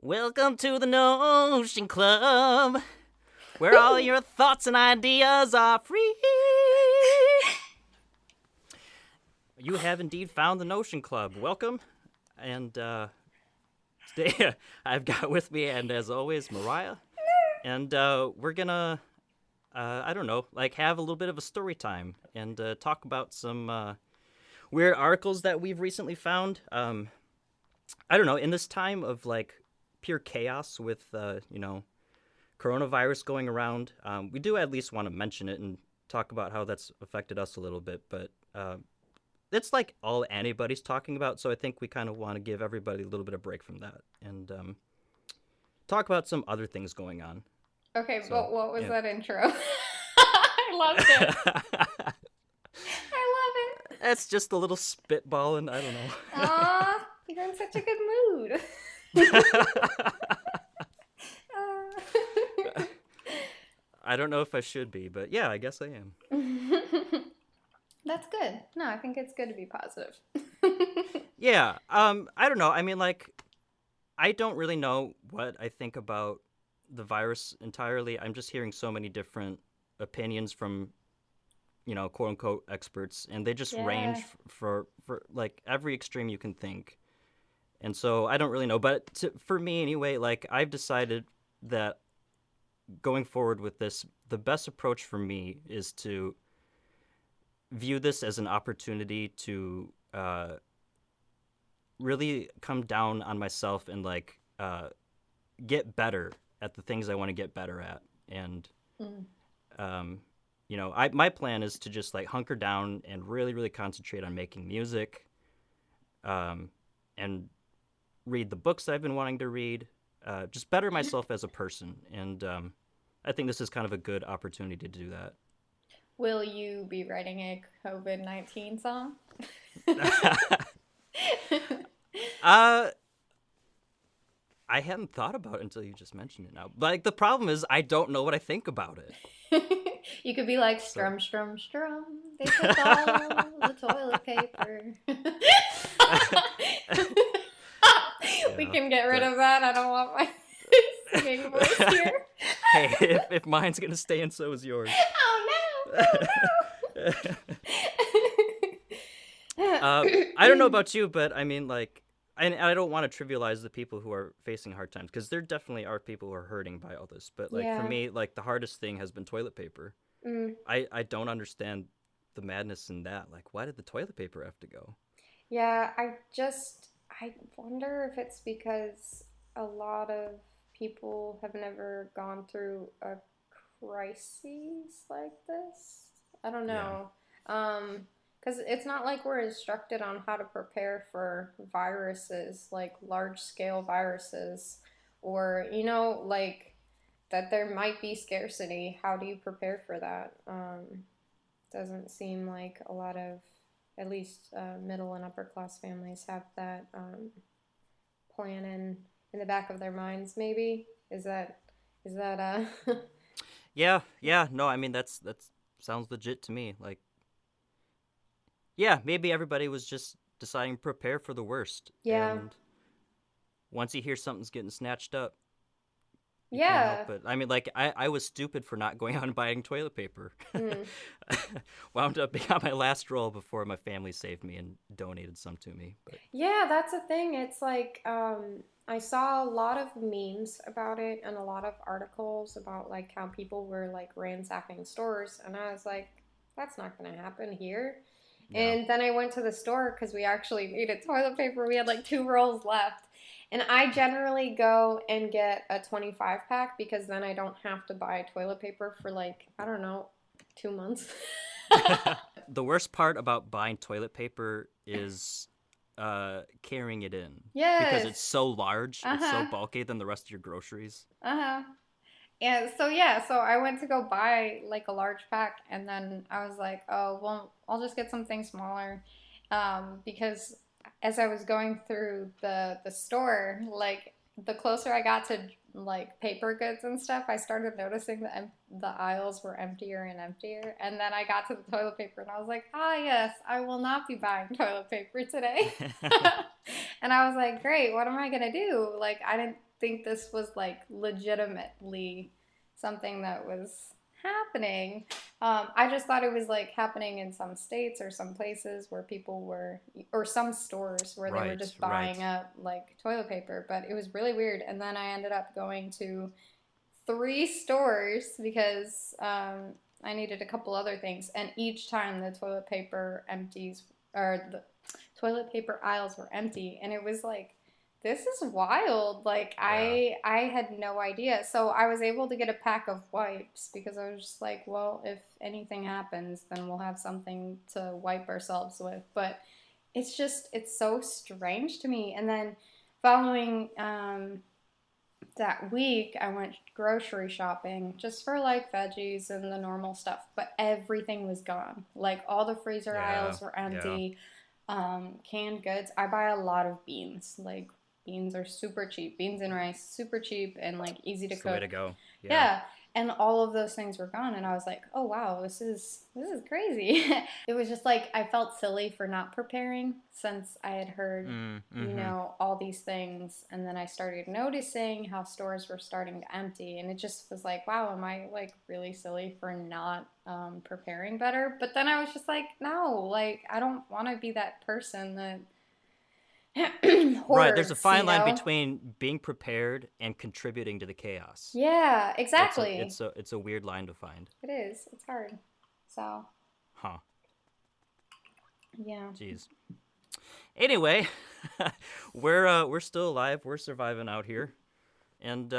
Welcome to the Notion Club, where all your thoughts and ideas are free. You have indeed found the Notion Club. Welcome. And today I've got with me, and as always, Mariah. And we're gonna, I don't know, like have a little bit of a story time and talk about some weird articles that we've recently found. I don't know, in this time of like pure chaos with, coronavirus going around, we do at least want to mention it and talk about how that's affected us a little bit. But it's like all anybody's talking about, so I think we kind of want to give everybody a little bit of break from that and talk about some other things going on. Okay, so, but what was that intro? I loved it. I love it. That's just a little spitballing. I don't know. Aw, you're in such a good mood. I don't know if I should be, but yeah, I guess I am. That's good. No, I think it's good to be positive. Yeah, I don't know. I mean, like, I don't really know what I think about the virus entirely. I'm just hearing so many different opinions from, quote unquote experts, and they just range for like every extreme you can think. And so I don't really know, but for me anyway, like I've decided that going forward with this, the best approach for me is to view this as an opportunity to really come down on myself and like get better at the things I want to get better at. And, my plan is to just like hunker down and really, really concentrate on making music and read the books that I've been wanting to read, just better myself as a person. And I think this is kind of a good opportunity to do that. Will you be writing a COVID-19 song? I hadn't thought about it until you just mentioned it now. Like, the problem is I don't know what I think about it. You could be like, strum, strum, strum. They took all the toilet paper. We can get rid of that. I don't want my singing voice here. Hey, if mine's going to stay in, so is yours. Oh, no. I don't know about you, but I mean, like, I don't want to trivialize the people who are facing hard times, because there definitely are people who are hurting by all this. But, like, for me, like, the hardest thing has been toilet paper. I don't understand the madness in that. Like, why did the toilet paper have to go? Yeah, I wonder if it's because a lot of people have never gone through a crisis like this. I don't know. Because it's not like we're instructed on how to prepare for viruses, like large-scale viruses, or, like that there might be scarcity. How do you prepare for that? Doesn't seem like a lot of, at least middle and upper class families have that plan in the back of their minds. Maybe is that Yeah. No, I mean that sounds legit to me. Like, yeah, maybe everybody was just deciding to prepare for the worst. Yeah. And once you hear something's getting snatched up, you yeah. can't help it. I mean, like, I was stupid for not going out and buying toilet paper. Wound up being on my last roll before my family saved me and donated some to me. But. Yeah, that's the thing. It's like I saw a lot of memes about it and a lot of articles about like how people were like ransacking stores, and I was like, that's not going to happen here. No. And then I went to the store because we actually needed toilet paper. We had like 2 rolls left. And I generally go and get a 25-pack because then I don't have to buy toilet paper for like, I don't know, 2 months. The worst part about buying toilet paper is carrying it in. Yes. Because it's so large, it's so bulky than the rest of your groceries. And so I went to go buy like a large pack, and then I was like, oh, well, I'll just get something smaller, because as I was going through the store, like the closer I got to like paper goods and stuff, I started noticing that the aisles were emptier and emptier. And then I got to the toilet paper and I was like, yes, I will not be buying toilet paper today. And I was like, great, what am I going to do? Like, I didn't think this was like legitimately something that was happening. I just thought it was like happening in some states or some places where people were, or some stores where they were Right, just right. buying up like toilet paper. But it was really weird. And then I ended up going to 3 stores because I needed a couple other things. And each time the toilet paper empties, or the toilet paper aisles were empty. And it was like, this is wild. Like Yeah. I had no idea. So I was able to get a pack of wipes because I was just like, well, if anything happens, then we'll have something to wipe ourselves with. But it's so strange to me. And then following that week, I went grocery shopping just for like veggies and the normal stuff, but everything was gone. Like all the freezer Yeah. aisles were Yeah. empty. Canned goods. I buy a lot of beans. Like beans are super cheap. Beans and rice, super cheap and like easy to It's the way cook. to go. Yeah. Yeah, and all of those things were gone, and I was like, "Oh wow, this is crazy." It was just like I felt silly for not preparing since I had heard, Mm-hmm. all these things, and then I started noticing how stores were starting to empty, and it just was like, "Wow, am I like really silly for not preparing better?" But then I was just like, "No, like I don't want to be that person that Right. There's a hoards, fine line between being prepared and contributing to the chaos. Yeah, It's a exactly. it's a it's a weird line to find. It is. It's hard. So, Huh. yeah. Jeez. Anyway, we're still alive. We're surviving out here, and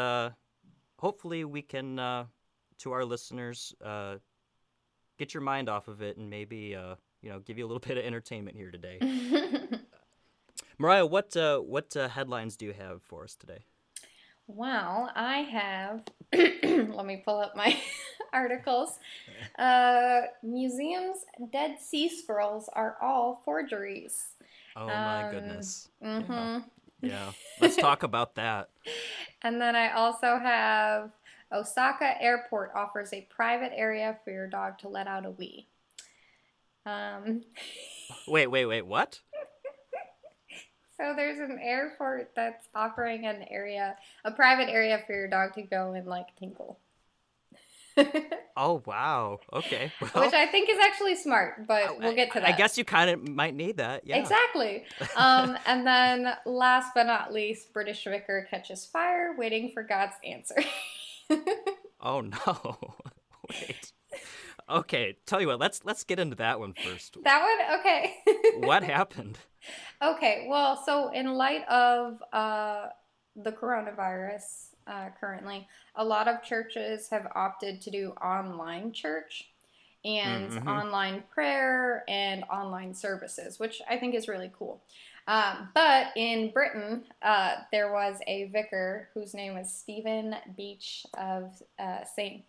hopefully we can to our listeners get your mind off of it and maybe give you a little bit of entertainment here today. Mariah, what headlines do you have for us today? Well, I have, let me pull up my articles. Museums' Dead Sea Scrolls are all forgeries. Oh my Um, goodness. Yeah. mm-hmm. Yeah. Let's talk about that. And then I also have Osaka Airport offers a private area for your dog to let out a wee. Um, Wait, what? so there's an airport that's offering a private area for your dog to go and like tinkle. Oh wow. Okay. Which Well, I think is actually smart, but we'll I, get to I that. guess you kind of might need that. Yeah. Exactly. And then last but not least, British vicar catches fire waiting for God's answer. Oh no. Wait. Okay, tell you what, let's get into that one first. That one? Okay. What happened? Okay, well, so in light of the coronavirus currently, a lot of churches have opted to do online church and Mm-hmm. online prayer and online services, which I think is really cool. But in Britain, there was a vicar whose name was Stephen Beach of St.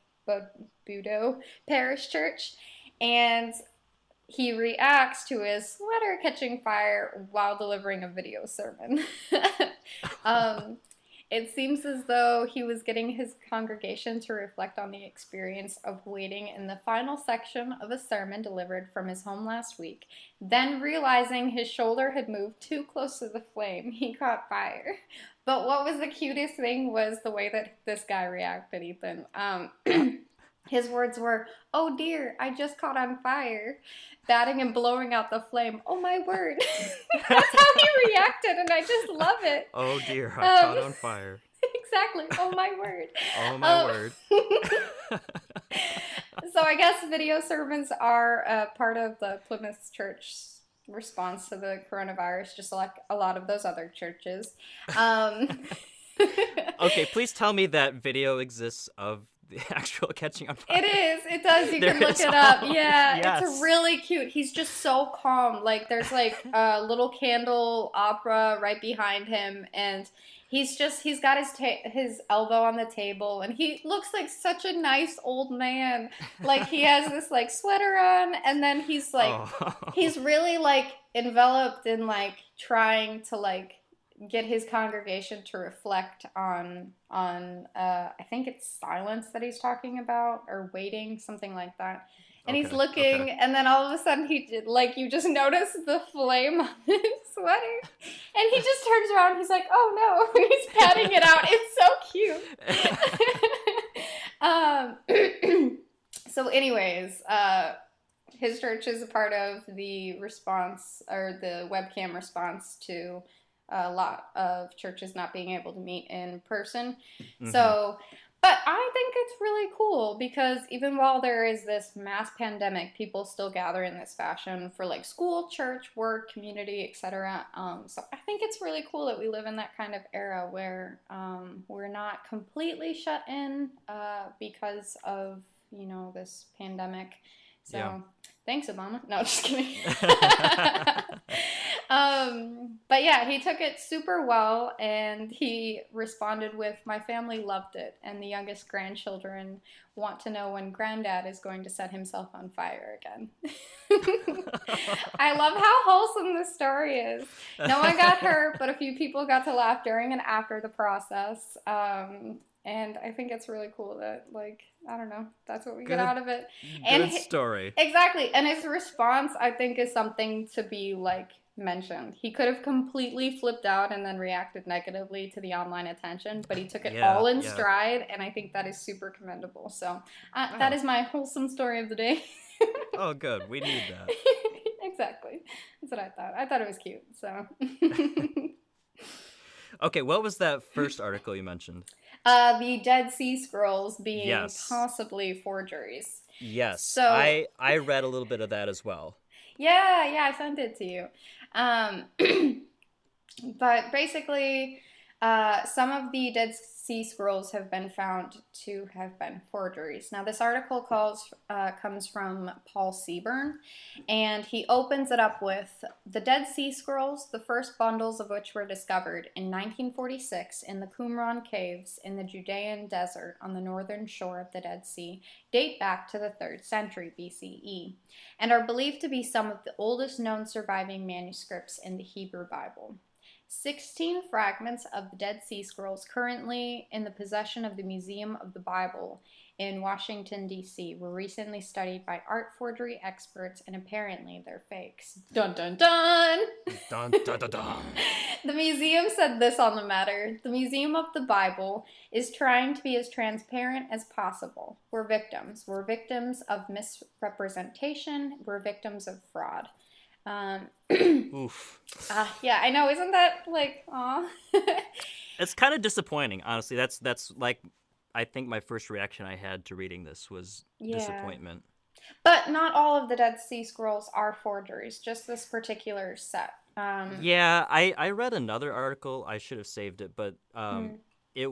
Budo Parish Church, and he reacts to his sweater catching fire while delivering a video sermon. um, it seems as though he was getting his congregation to reflect on the experience of waiting in the final section of a sermon delivered from his home last week. Then, realizing his shoulder had moved too close to the flame, he caught fire. But what was the cutest thing was the way that this guy reacted, Ethan. His words were, "Oh dear, I just caught on fire," batting and blowing out the flame. Oh my word. That's how he reacted, and I just love it. Oh dear, I caught on fire. Exactly. Oh my word. Oh my word. So I guess video sermons are part of the Plymouth Church response to the coronavirus, just like a lot of those other churches. Okay, please tell me that video exists of the actual catching on fire. It is. It does. You There can look is. it up. Oh, Yeah, yes. it's really cute. He's just so calm. Like there's like a little candle opera right behind him, and he's got his elbow on the table, and he looks like such a nice old man. Like he has this like sweater on, and then he's like Oh. he's really like enveloped in like trying to like get his congregation to reflect on I think it's silence that he's talking about, or waiting, something like that. and he's Okay. Okay. looking, and then all of a sudden he did, like, you just notice the flame on his sweater, and he just turns around and he's like, oh no, and he's patting it out. It's so cute. So anyways, his church is a part of the response, or the webcam response to a lot of churches not being able to meet in person. Mm-hmm. So, but I think it's really cool because even while there is this mass pandemic, people still gather in this fashion for like school, church, work, community, etc. So I think it's really cool that we live in that kind of era where we're not completely shut in because of, you know, this pandemic. So Yeah. thanks, Obama. No, just kidding. But yeah, he took it super well, and he responded with, "My family loved it, and the youngest grandchildren want to know when Granddad is going to set himself on fire again." I love how wholesome this story is. No one got hurt, but a few people got to laugh during and after the process. And I think it's really cool that, like, I don't know, that's what we get out of it. Good story. Exactly. And his response, I think, is something to be, like, mentioned. He could have completely flipped out and then reacted negatively to the online attention, but he took it all in stride, and I think that is super commendable. So that is my wholesome story of the day. Oh, good. We need that. Exactly. That's what I thought. I thought it was cute, so... Okay, what was that first article you mentioned? The Dead Sea Scrolls being possibly forgeries. Yes. So I read a little bit of that as well. Yeah, I sent it to you. But basically, some of the Dead Sea Scrolls have been found to have been forgeries. Now, this article comes from Paul Seaburn, and he opens it up with, "The Dead Sea Scrolls, the first bundles of which were discovered in 1946 in the Qumran caves in the Judean desert on the northern shore of the Dead Sea, date back to the 3rd century BCE, and are believed to be some of the oldest known surviving manuscripts in the Hebrew Bible. 16 fragments of the Dead Sea Scrolls currently in the possession of the Museum of the Bible in Washington, D.C. were recently studied by art forgery experts, and apparently they're fakes." Dun dun dun! Dun dun dun dun. The museum said this on the matter: "The Museum of the Bible is trying to be as transparent as possible. We're victims. We're victims of misrepresentation. We're victims of fraud." Oof. Yeah, I know. Isn't that like, aw? It's kind of disappointing, honestly. That's like, I think my first reaction I had to reading this was disappointment. But not all of the Dead Sea Scrolls are forgeries, just this particular set. Yeah, I read another article. I should have saved it, but it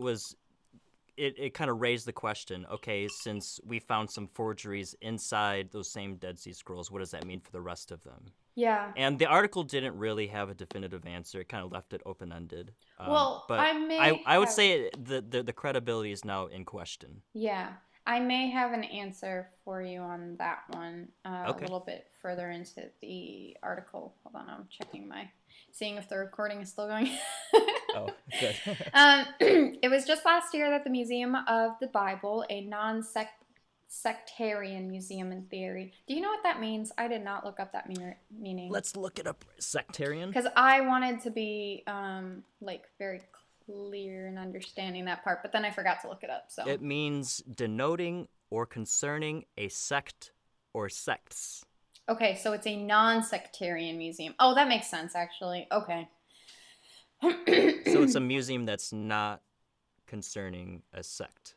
kind of raised the question, okay, since we found some forgeries inside those same Dead Sea Scrolls, what does that mean for the rest of them? Yeah. And the article didn't really have a definitive answer. It kind of left it open-ended. Well, but I would say the credibility is now in question. Yeah. I may have an answer for you on that one a little bit further into the article. Hold on, I'm seeing if the recording is still going. Oh, good. It was just last year that the Museum of the Bible, a non-sectarian museum in theory. Do you know what that means? I did not look up that meaning. Let's look it up. Sectarian? Because I wanted to be very clear in understanding that part, but then I forgot to look it up. So it means denoting or concerning a sect or sects. Okay, so it's a non-sectarian museum. Oh, that makes sense, actually. Okay. So it's a museum that's not concerning a sect.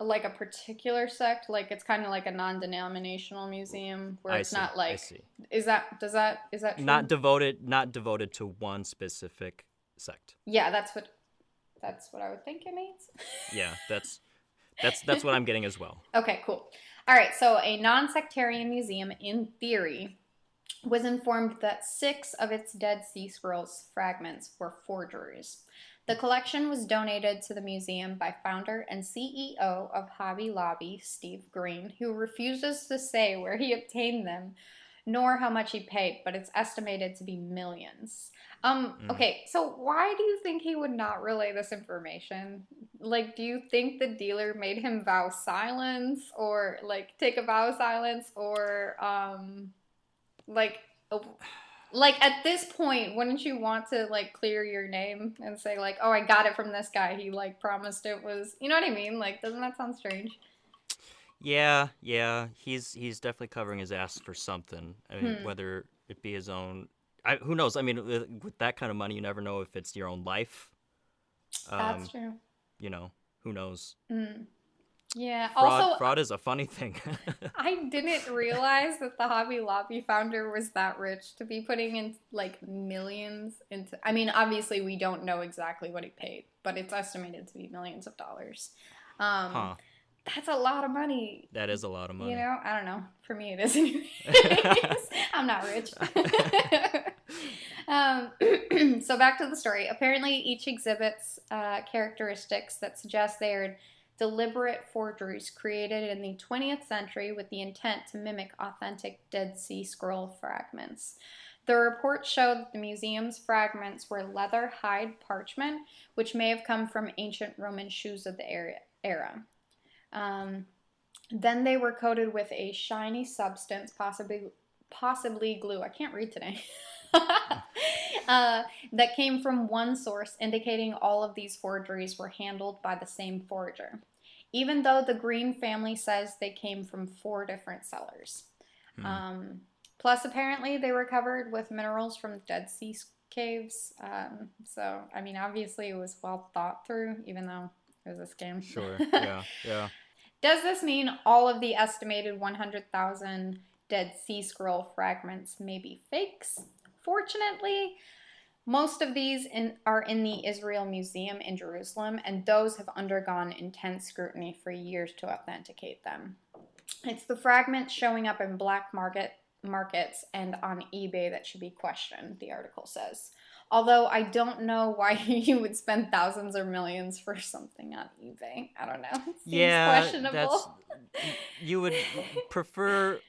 Like a particular sect? Like it's kind of like a non-denominational museum where it's not like... I see. Is that true? Not devoted to one specific sect. Yeah, that's what I would think it means. Yeah, that's what I'm getting as well. Okay, cool. All right, so a non-sectarian museum, in theory, was informed that 6 of its Dead Sea Scrolls fragments were forgeries. The collection was donated to the museum by founder and CEO of Hobby Lobby, Steve Green, who refuses to say where he obtained them, nor how much he paid, but it's estimated to be millions. Okay, so why do you think he would not relay this information? like, do you think the dealer made him vow silence or like take a vow of silence or like like at this point, wouldn't you want to like clear your name and say like, "Oh, I got it from this guy. He like promised it was," you know what I mean? Like, doesn't that sound strange? Yeah, yeah, he's definitely covering his ass for something. I mean, Hmm. whether it be his own, who knows? I mean, with that kind of money, you never know if it's your own life. That's Um, true. you know, who knows? Hmm. Yeah. Fraud, Also, fraud is a funny thing. I didn't realize that the Hobby Lobby founder was that rich to be putting in like millions into. I mean, obviously, we don't know exactly what he paid, but it's estimated to be millions of dollars. Um, Huh? that's a lot of money. That is a lot of You money. know, I don't know. For me, it is anyways. I'm not rich. So back to the story. Apparently, each exhibits characteristics that suggest they are deliberate forgeries created in the 20th century with the intent to mimic authentic Dead Sea Scroll fragments. The report showed that the museum's fragments were leather hide parchment, which may have come from ancient Roman shoes of the era. Um, then they were coated with a shiny substance, possibly glue. I can't read today. That came from one source, indicating all of these forgeries were handled by the same forger, even though the Green family says they came from 4 different sellers. Hmm. Um, Plus, apparently, they were covered with minerals from Dead Sea caves. So, I mean, obviously, it was well thought through, even though it was a scam. Sure. Yeah. Yeah. Does this mean all of the estimated 100,000 Dead Sea Scroll fragments may be fakes? Fortunately, most of these are in the Israel Museum in Jerusalem, and those have undergone intense scrutiny for years to authenticate them. It's the fragments showing up in black markets and on eBay that should be questioned, the article says. Although I don't know why you would spend thousands or millions for something on eBay. I don't know. It seems Yeah, that's questionable. you would prefer.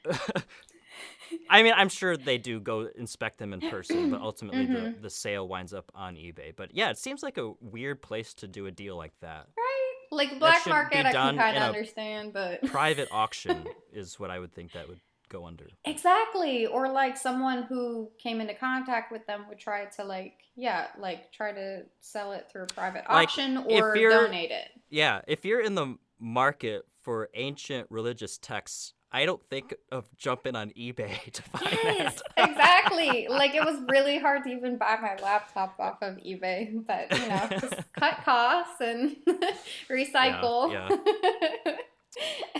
I mean, I'm sure they do go inspect them in person, but ultimately the Mm-hmm. the sale winds up on eBay. But yeah, it seems like a weird place to do a deal like that. Right? Like That black should be market, I can done kind in of a understand, but private auction is what I would think that would go under. But exactly. Or like someone who came into contact with them would try to like, yeah, like try to sell it through a private like auction if or you're donate it. yeah, if you're in the market for ancient religious texts, I don't think of jumping on eBay to find Yes, that. exactly. Like it was really hard to even buy my laptop off of eBay, but you know, just cut costs and Yeah, recycle. yeah.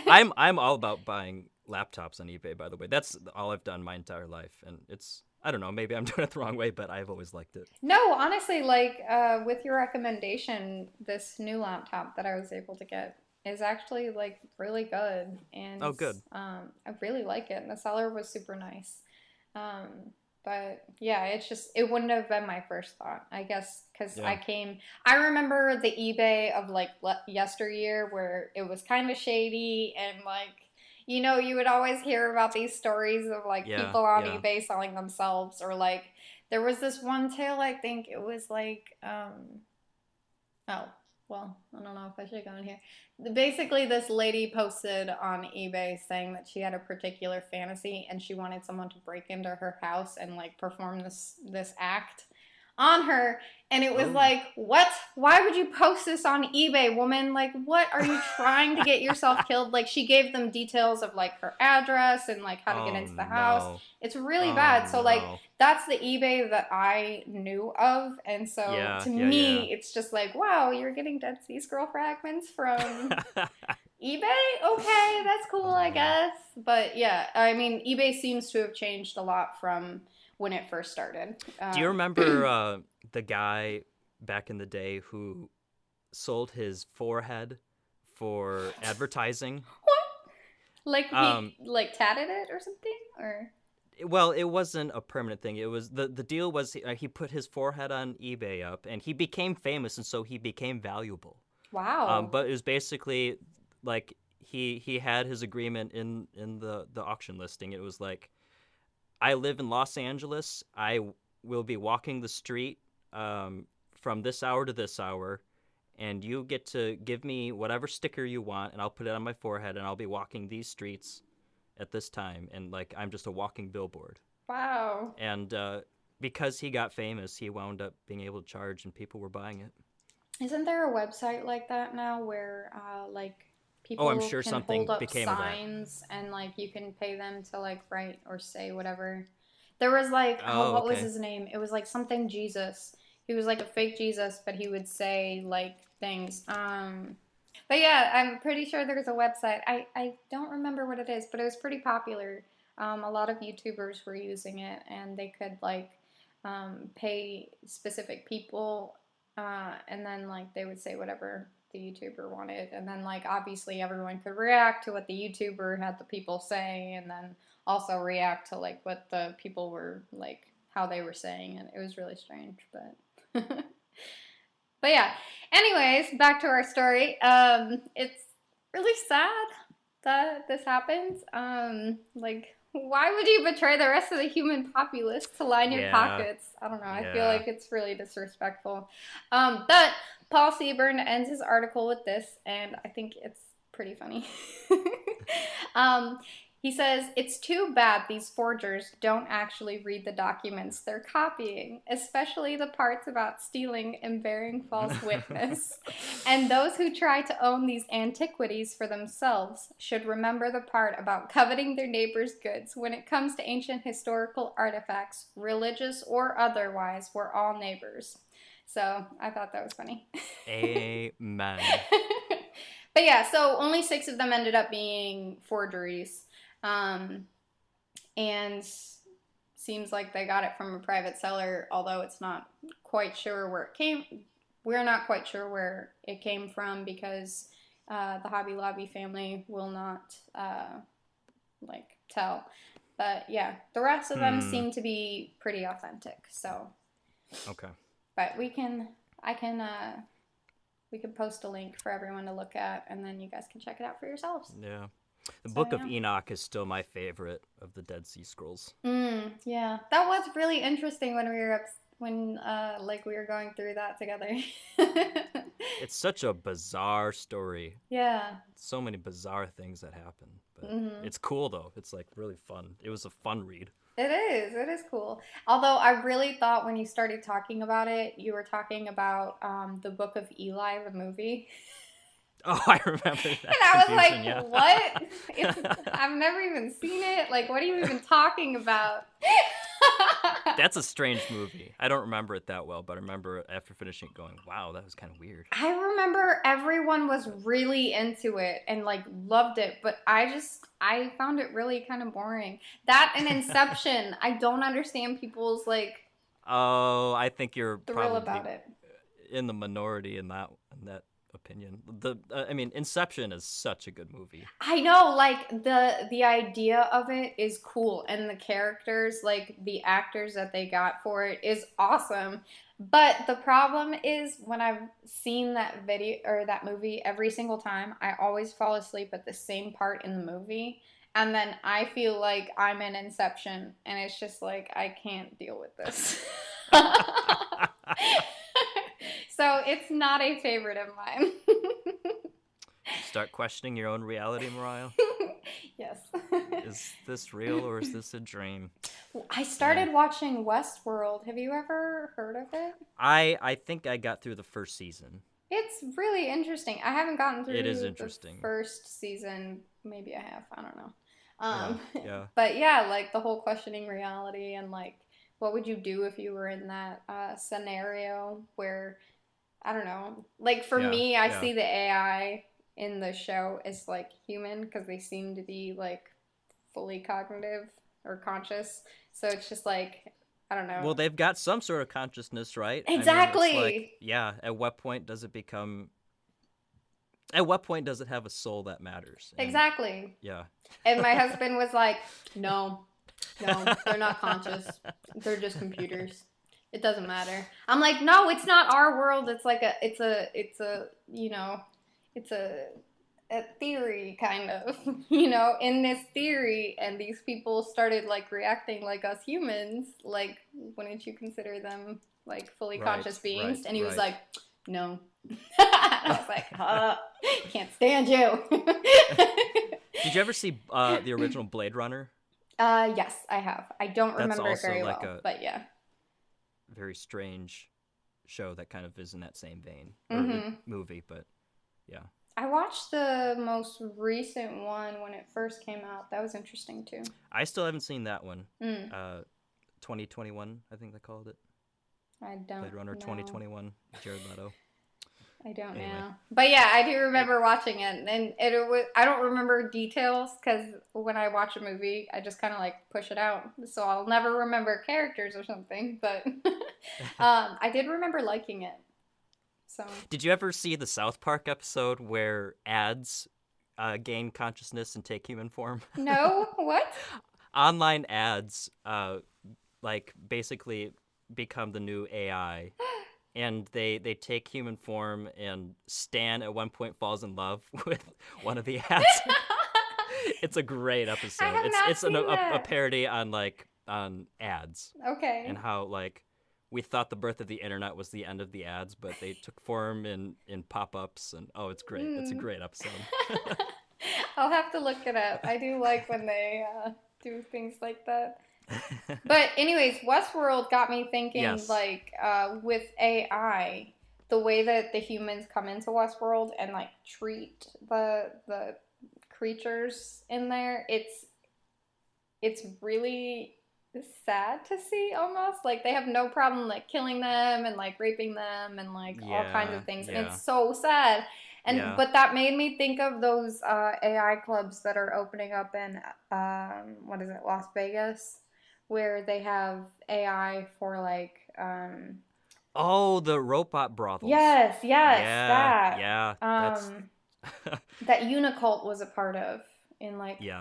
I'm all about buying laptops on eBay, by the way. That's all I've done my entire life, and it's I don't know, maybe I'm doing it the wrong way, but I've always liked it. No, honestly, like with your recommendation, this new laptop that I was able to get is actually like really good, Oh, and good. I really like it. And the seller was super nice. Um, but yeah, it's just it wouldn't have been my first thought, I guess, because Yeah. I remember the eBay of like yesteryear where it was kind of shady and like. You know, you would always hear about these stories of like Yeah, people on yeah. eBay selling themselves or like there was this one tale, I think it was like, oh, well, I don't know if I should go in here. Basically, this lady posted on eBay saying that she had a particular fantasy and she wanted someone to break into her house and like perform this act on her. And it was Oh. like, what? Why would you post this on eBay, woman? Like, what are you trying to get yourself killed? Like, she gave them details of like her address and like how to get Oh into the house. no. It's really Oh bad. So like no. that's the eBay that I knew of. And so Yeah, to yeah, yeah. me, it's just like, wow, you're getting Dead Sea Scroll fragments from eBay? Okay, that's cool, Oh I man. guess. But yeah, I mean, eBay seems to have changed a lot from when it first started. Do you remember the guy back in the day who sold his forehead for advertising? What? Like he Um, like tatted it or something? Or well, it wasn't a permanent thing. It was the deal was he put his forehead on eBay up, and he became famous, and so he became valuable. wow. But it was basically like he had his agreement in the auction listing. It was like I live in Los Angeles. I will be walking the street from this hour to this hour, and you get to give me whatever sticker you want, and I'll put it on my forehead, and I'll be walking these streets at this time, and like I'm just a walking billboard. Wow. And because he got famous, he wound up being able to charge, and people were buying it. Isn't there a website like that now where like Oh, I'm people sure can hold something up became of that. signs and like you can pay them to like write or say whatever? There was like, oh, Oh, what was okay. his name? It was like something Jesus. He was like a fake Jesus, but he would say like things. But yeah, I'm pretty sure there's a website. I don't remember what it is, but it was pretty popular. A lot of YouTubers were using it, and they could like pay specific people, and then like they would say whatever the YouTuber wanted, and then like obviously everyone could react to what the YouTuber had the people say, and then also react to like what the people were like how they were saying, and it was really strange, but but yeah. Anyways, back to our story. It's really sad that this happens. Like, why would you betray the rest of the human populace to line your Yeah, pockets? I don't know. I feel yeah. like it's really disrespectful. But Paul Seaburn ends his article with this, and I think it's pretty funny. um, he says, "It's too bad these forgers don't actually read the documents they're copying, especially the parts about stealing and bearing false witness. And those who try to own these antiquities for themselves should remember the part about coveting their neighbor's goods. When it comes to ancient historical artifacts, religious or otherwise, we're all neighbors." So I thought that was funny. Amen. But yeah, so only 6 of them ended up being forgeries. And seems like they got it from a private seller, although it's not quite sure where it came. We're not quite sure where it came from because the Hobby Lobby family will not like tell. But yeah, the rest of them seem to be pretty authentic. So Okay. but we can post a link for everyone to look at, and then you guys can check it out for yourselves. Yeah. The So, Book of yeah. Enoch is still my favorite of the Dead Sea Scrolls. Yeah, that was really interesting when we were like we were going through that together. It's such a bizarre story. Yeah. So many bizarre things that happen. But Mm-hmm. it's cool, though. It's like really fun. It was a fun read. It is. It is cool. Although I really thought when you started talking about it, you were talking about the Book of Eli, the movie. Oh, I remember And that I was confusion, yeah. like, what? I've never even seen it. Like, what are you even talking about? That's a strange movie. I don't remember it that well, but I remember after finishing it going, wow, that was kind of weird. I remember everyone was really into it and like loved it, but I found it really kind of boring. That and Inception, I don't understand people's like Oh, I think you're thrill probably about it. in the minority in that opinion. I mean, Inception is such a good movie. I know, like the idea of it is cool, and the characters, like the actors that they got for it, is awesome. But the problem is when I've seen that video or that movie every single time, I always fall asleep at the same part in the movie. And then I feel like I'm in Inception, and it's just like, I can't deal with this. So it's not a favorite of mine. Start questioning your own reality, Mariah. Yes. Is this real or is this a dream? I started watching Westworld. Have you ever heard of it? I think I got through the first season. It's really interesting. I haven't gotten through It is the interesting. first season. Maybe I have. I don't know. Yeah. But yeah, like the whole questioning reality and like what would you do if you were in that scenario where, I don't know. Like for me, I see the AI in the show as like human because they seem to be like fully cognitive or conscious. So it's just like, I don't know. Well, they've got some sort of consciousness, right? Exactly. I mean, it's like, yeah, at what point does it become... At what point does it have a soul that matters? And, exactly. yeah. And my husband was like, no, they're not conscious. They're just computers. It doesn't matter. I'm like, no, it's not our world. It's like it's a theory kind of, in this theory. And these people started like reacting like us humans. Like, wouldn't you consider them like fully conscious beings? And he was like, No. I was like, can't stand you. Did you ever see the original Blade Runner? Yes, I have. I don't remember it very like well, but yeah. very strange show that kind of is in that same vein, or movie, but yeah. I watched the most recent one when it first came out. That was interesting too. I still haven't seen that one. 2021, I think they called it. I don't Blade Runner know. 2021, Jared Leto. I don't know. But yeah, I do remember watching it. And it was, I don't remember details because when I watch a movie, I just kind of like push it out. So I'll never remember characters or something. But I did remember liking it. So. Did you ever see the South Park episode where ads gain consciousness and take human form? No? What? Online ads like basically become the new AI. And they take human form, and Stan at one point falls in love with one of the ads. It's a great episode. It's a parody on on ads. Okay. And how we thought the birth of the internet was the end of the ads, but they took form in pop-ups, and it's great. It's a great episode. I'll have to look it up. I do like when they do things like that. But anyways, Westworld got me thinking, yes. With AI, the way that the humans come into Westworld and treat the creatures in there, it's really sad to see almost. They have no problem killing them and raping them and all kinds of things. And it's so sad. And but that made me think of those AI clubs that are opening up in Las Vegas, where they have AI for the robot brothels. Yes, yeah, that Unicult was a part of in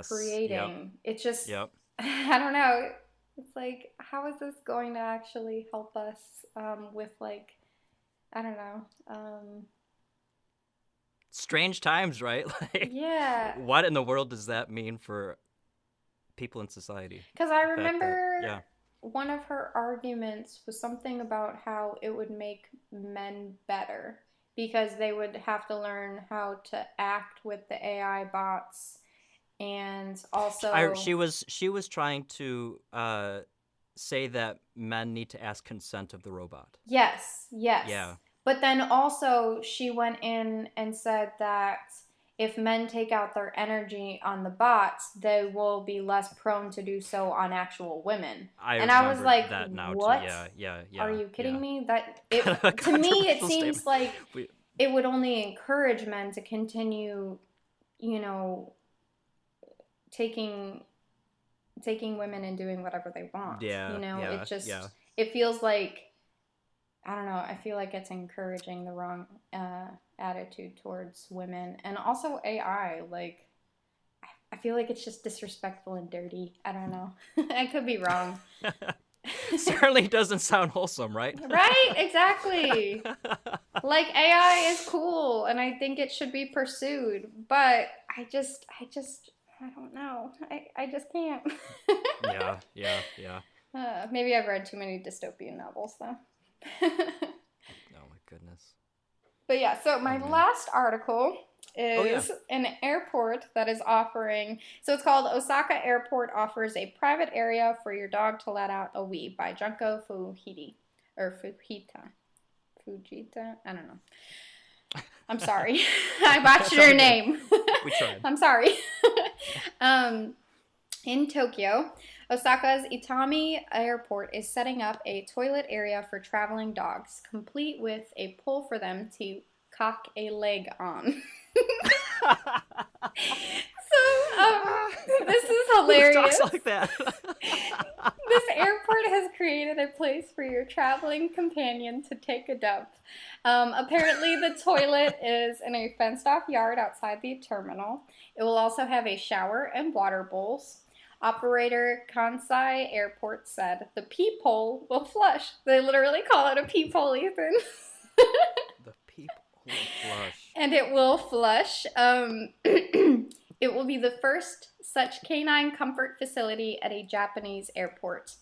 creating. Yep. It's just I don't know. It's how is this going to actually help us with I don't know. Strange times, right? What in the world does that mean for people in society? Because I remember one of her arguments was something about how it would make men better because they would have to learn how to act with the AI bots, and also she was trying to say that men need to ask consent of the robot. Yes. Yeah. But then also she went in and said that if men take out their energy on the bots, they will be less prone to do so on actual women. I was like, that now what? Too. Yeah. Are you kidding me? To me, it seems statement. It would only encourage men to continue, taking women and doing whatever they want. Yeah. It just, it feels like, I don't know, I feel like it's encouraging the wrong attitude towards women. And also AI, I feel like it's just disrespectful and dirty. I don't know. I could be wrong. Certainly doesn't sound wholesome, right? Right, exactly. AI is cool, and I think it should be pursued. But I don't know. I just can't. Yeah. Maybe I've read too many dystopian novels, though. Oh my goodness. But yeah, so my last article is an airport that is offering, so it's called Osaka Airport Offers a Private Area for Your Dog to Let Out a Wee by Junko Fujita. I don't know. I'm sorry. I botched your name. We tried. I'm sorry. In Tokyo, Osaka's Itami Airport is setting up a toilet area for traveling dogs, complete with a pole for them to cock a leg on. This is hilarious. Talks like that. This airport has created a place for your traveling companion to take a dump. Apparently, the toilet is in a fenced-off yard outside the terminal. It will also have a shower and water bowls. Operator Kansai Airport said, the peephole will flush. They literally call it a peephole, Ethan. The peephole will flush. And it will flush. It will be the first such canine comfort facility at a Japanese airport.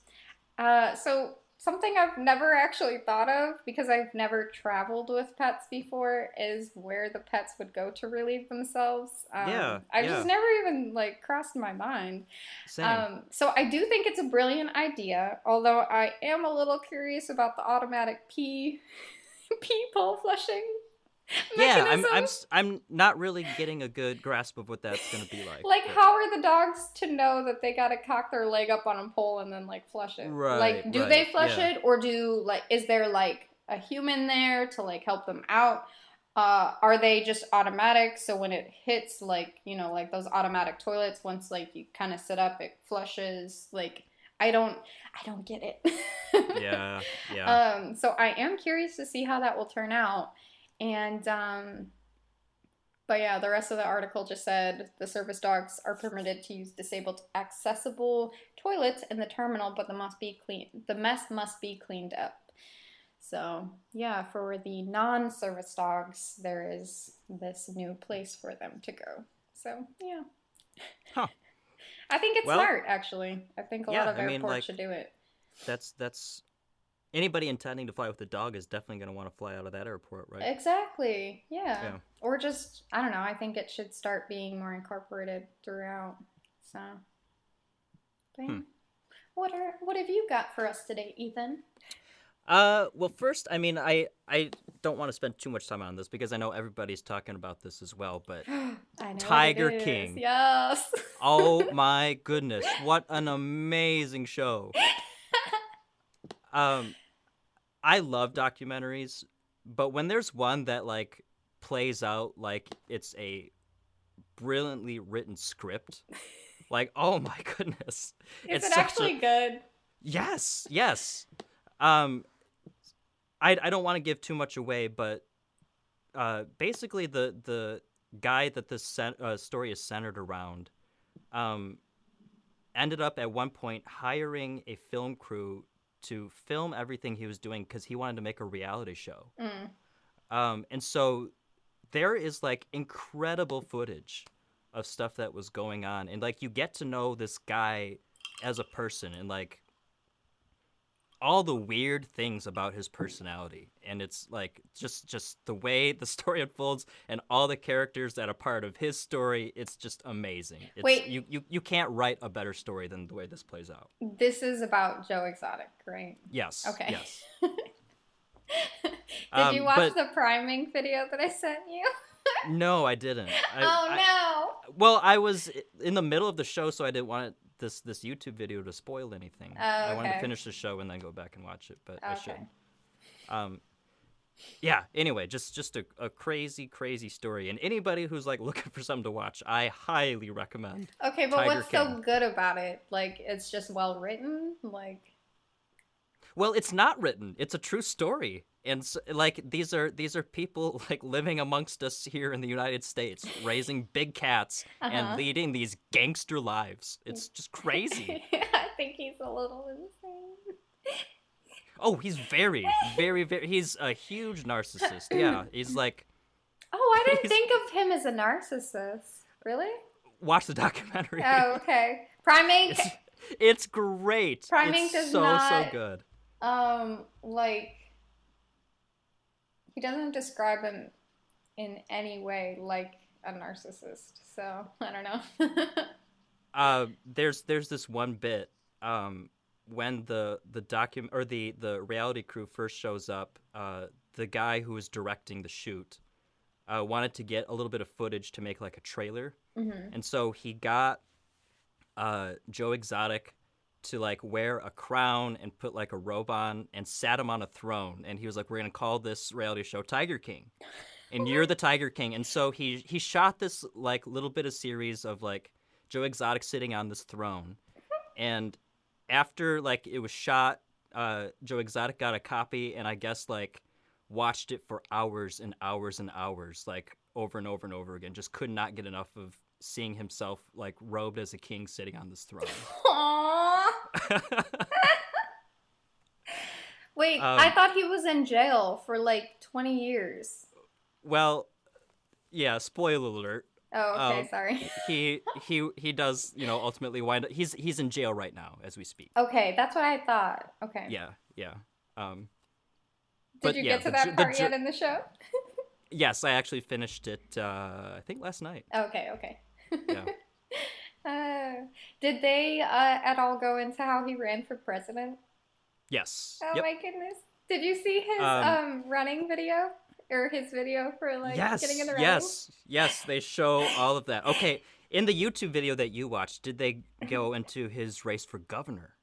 So something I've never actually thought of because I've never traveled with pets before is where the pets would go to relieve themselves. Yeah, I've just yeah, never even like crossed my mind. same. So I do think it's a brilliant idea, although I am a little curious about the automatic pee pole flushing Yeah, I'm mechanism. I'm s- I'm not really getting a good grasp of what that's gonna be like, Like, but how are the dogs to know that they gotta cock their leg up on a pole and then like flush it? right, Like, do they right, flush yeah. it, or do like is there like a human there to like help them out? Are they just automatic? So when it hits, like, like those automatic toilets, once like you kind of sit up, it flushes. Like, I don't get it. Yeah, yeah. So I am curious to see how that will turn out, and but yeah, the rest of the article just said the service dogs are permitted to use disabled accessible toilets in the terminal, but the mess must be cleaned up. So yeah, for the non-service dogs, there is this new place for them to go. So yeah, Huh. I think it's Well, smart actually. I think a lot yeah, of I mean, airports like, should do it. that's anybody intending to fly with a dog is definitely gonna want to fly out of that airport, right? Exactly. Yeah. Yeah. Or just, I don't know, I think it should start being more incorporated throughout. So, but yeah. Hmm. What have you got for us today, Ethan? Well, first, I mean, I don't want to spend too much time on this because I know everybody's talking about this as well, but I know what it Tiger is. King. Yes. Oh my goodness, what an amazing show. Um, I love documentaries, but when there's one that like plays out like it's a brilliantly written script, like oh my goodness, Is it's it such a actually good? yes, yes. Um, I don't want to give too much away, but basically the guy that this story is centered around, um, ended up at one point hiring a film crew to film everything he was doing because he wanted to make a reality show. Mm. And so there is like incredible footage of stuff that was going on, and like you get to know this guy as a person, and like all the weird things about his personality, and it's like just the way the story unfolds and all the characters that are part of his story. It's just amazing. It's Wait, you can't write a better story than the way this plays out. this is about Joe Exotic, right? Yes, Okay. yes. Did you watch But the priming video that I sent you? no, I didn't. Oh Well, I was in the middle of the show, so I didn't want this YouTube video to spoil anything. no. I Oh, wanted to okay. finish the show and then go back and watch it, but I should. Okay. Um, yeah. Anyway, just a crazy, crazy story, and anybody who's like looking for something to watch, I highly recommend. Okay, but Tiger what's King. so good about it? Like, it's just well written? Like, Well, it's not written. It's a true story. And so, like these are people like living amongst us here in the United States, raising big cats and leading these gangster lives. It's just crazy. I think he's a little insane. Oh, he's very, very, very. He's a huge narcissist. Yeah, he's like. Oh, I didn't he's, think of him as a narcissist. Really? watch the documentary. Oh, okay. Primate. It's great. Primate it's does so not. good. Like, he doesn't describe him in any way like a narcissist. So I don't know. There's this one bit when the reality crew first shows up. The guy who was directing the shoot wanted to get a little bit of footage to make like a trailer, and so he got Joe Exotic to like wear a crown and put like a robe on and sat him on a throne, and he was like, "We're gonna call this reality show Tiger King, and you're the Tiger King." And so he shot this like little bit of series of like Joe Exotic sitting on this throne, and after like it was shot, Joe Exotic got a copy, and I guess like watched it for hours and hours and hours, like over and over and over again. Just could not get enough of seeing himself like robed as a king sitting on this throne. Aww. Wait, I thought he was in jail for like 20 years. Well, yeah, spoiler alert. Oh, okay, sorry. he does, ultimately wind up he's in jail right now as we speak. Okay, that's what I thought. Okay. Yeah. Yeah. Um, Did but you yeah, get to that part yet in the show? yes, I actually finished it. I think last night. Okay. Yeah. uh, did they at all go into how he ran for president? Yes. Oh Yep. my goodness. Did you see his running video? Or his video for like getting in Yes. the running? Yes. They show all of that. Okay. In the YouTube video that you watched, did they go into his race for governor?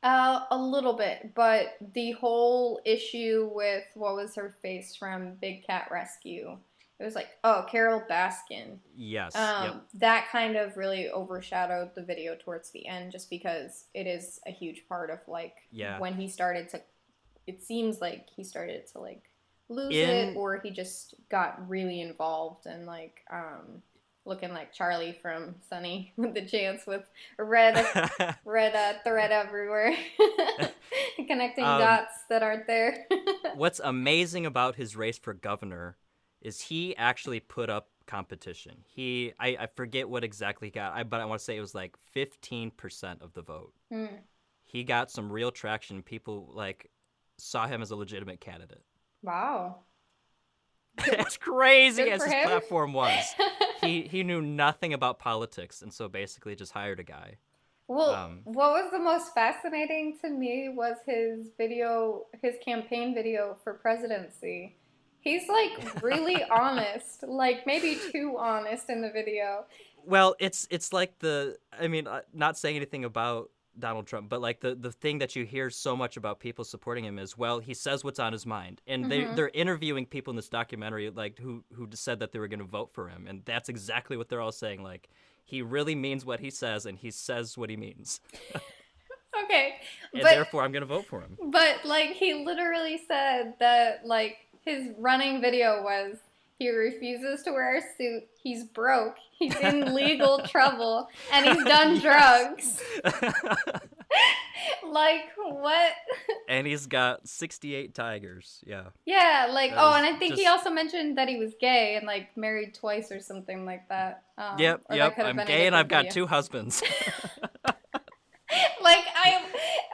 A little bit, but the whole issue with what was her face from Big Cat Rescue, it was like, oh, Carol Baskin. Yes. Yep. That kind of really overshadowed the video towards the end, just because it is a huge part of like when he started to. It seems like he started to like lose it, or he just got really involved and like looking like Charlie from Sunny with the Chance with a red thread everywhere, connecting dots that aren't there. What's amazing about his race for governor is he actually put up competition. I forget what exactly he got, but I want to say it was like 15% of the vote. He got some real traction. People like saw him as a legitimate candidate. Wow. As crazy Good as his him. platform was. He knew nothing about politics, and so basically just hired a guy. Well, what was the most fascinating to me was his campaign video for presidency. He's like really honest, like maybe too honest in the video. Well, it's like not saying anything about Donald Trump, but like the thing that you hear so much about people supporting him is, well, he says what's on his mind, and they're interviewing people in this documentary like who said that they were going to vote for him, and that's exactly what they're all saying. Like, he really means what he says, and he says what he means. Okay, and therefore I'm going to vote for him. But like he literally said that like his running video was, he refuses to wear a suit. He's broke. He's in legal trouble. And he's done drugs. Like, what? And he's got 68 tigers. Yeah. Yeah, like, and I think he also mentioned that he was gay and, like, married twice or something like that. Yep. I'm gay and I've got 2 husbands. Like,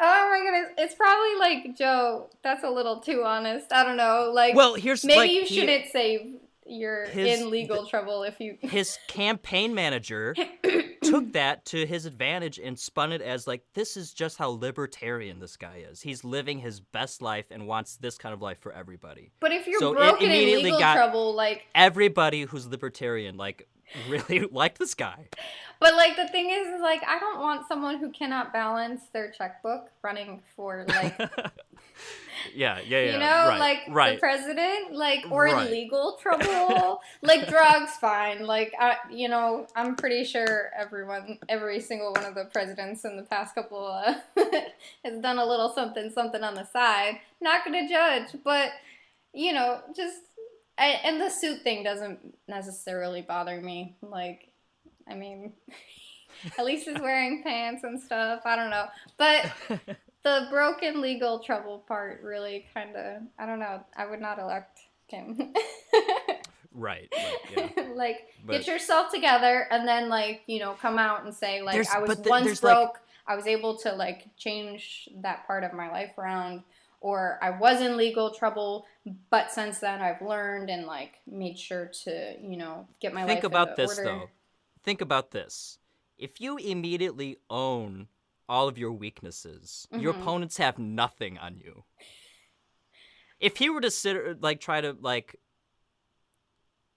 oh my goodness, it's probably like, Joe, that's a little too honest. I don't know. Like, well, here's maybe like, you shouldn't say you're in legal trouble if you. His campaign manager took that to his advantage and spun it as like, this is just how libertarian this guy is. He's living his best life and wants this kind of life for everybody. But if you're broken in legal trouble, like, everybody who's libertarian, like, really liked this guy. But, like, the thing is, like, I don't want someone who cannot balance their checkbook running for, like... yeah. You know, the president, like, or in legal trouble. Like, drugs, fine. Like, I'm pretty sure every single one of the presidents in the past couple has done a little something on the side. Not gonna judge, but, just... And the suit thing doesn't necessarily bother me. Like, I mean, at least he's wearing pants and stuff. I don't know. But the broken legal trouble part really kind of, I don't know. I would not elect him. Right, yeah. Like, get yourself together and then, like, come out and say, like, I was once broke. I was able to, like, change that part of my life around. Or I was in legal trouble, but since then I've learned and, like, made sure to, get my life in order. Think about this. If you immediately own all of your weaknesses, your opponents have nothing on you. If he were to try to, like,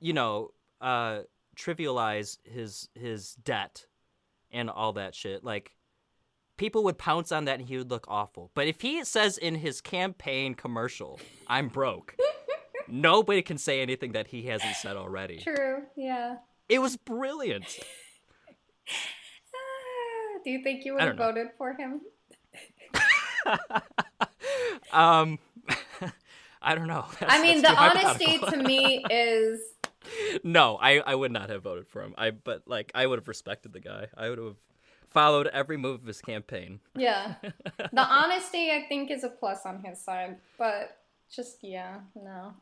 trivialize his debt and all that shit, like, people would pounce on that and he would look awful. But if he says in his campaign commercial, I'm broke, nobody can say anything that he hasn't said already. True, yeah. It was brilliant. Do you think you would have voted for him? I don't know. The honesty to me is... No, I would not have voted for him. But I would have respected the guy. I would have followed every move of his campaign. Yeah. The honesty, I think, is a plus on his side. But just, no.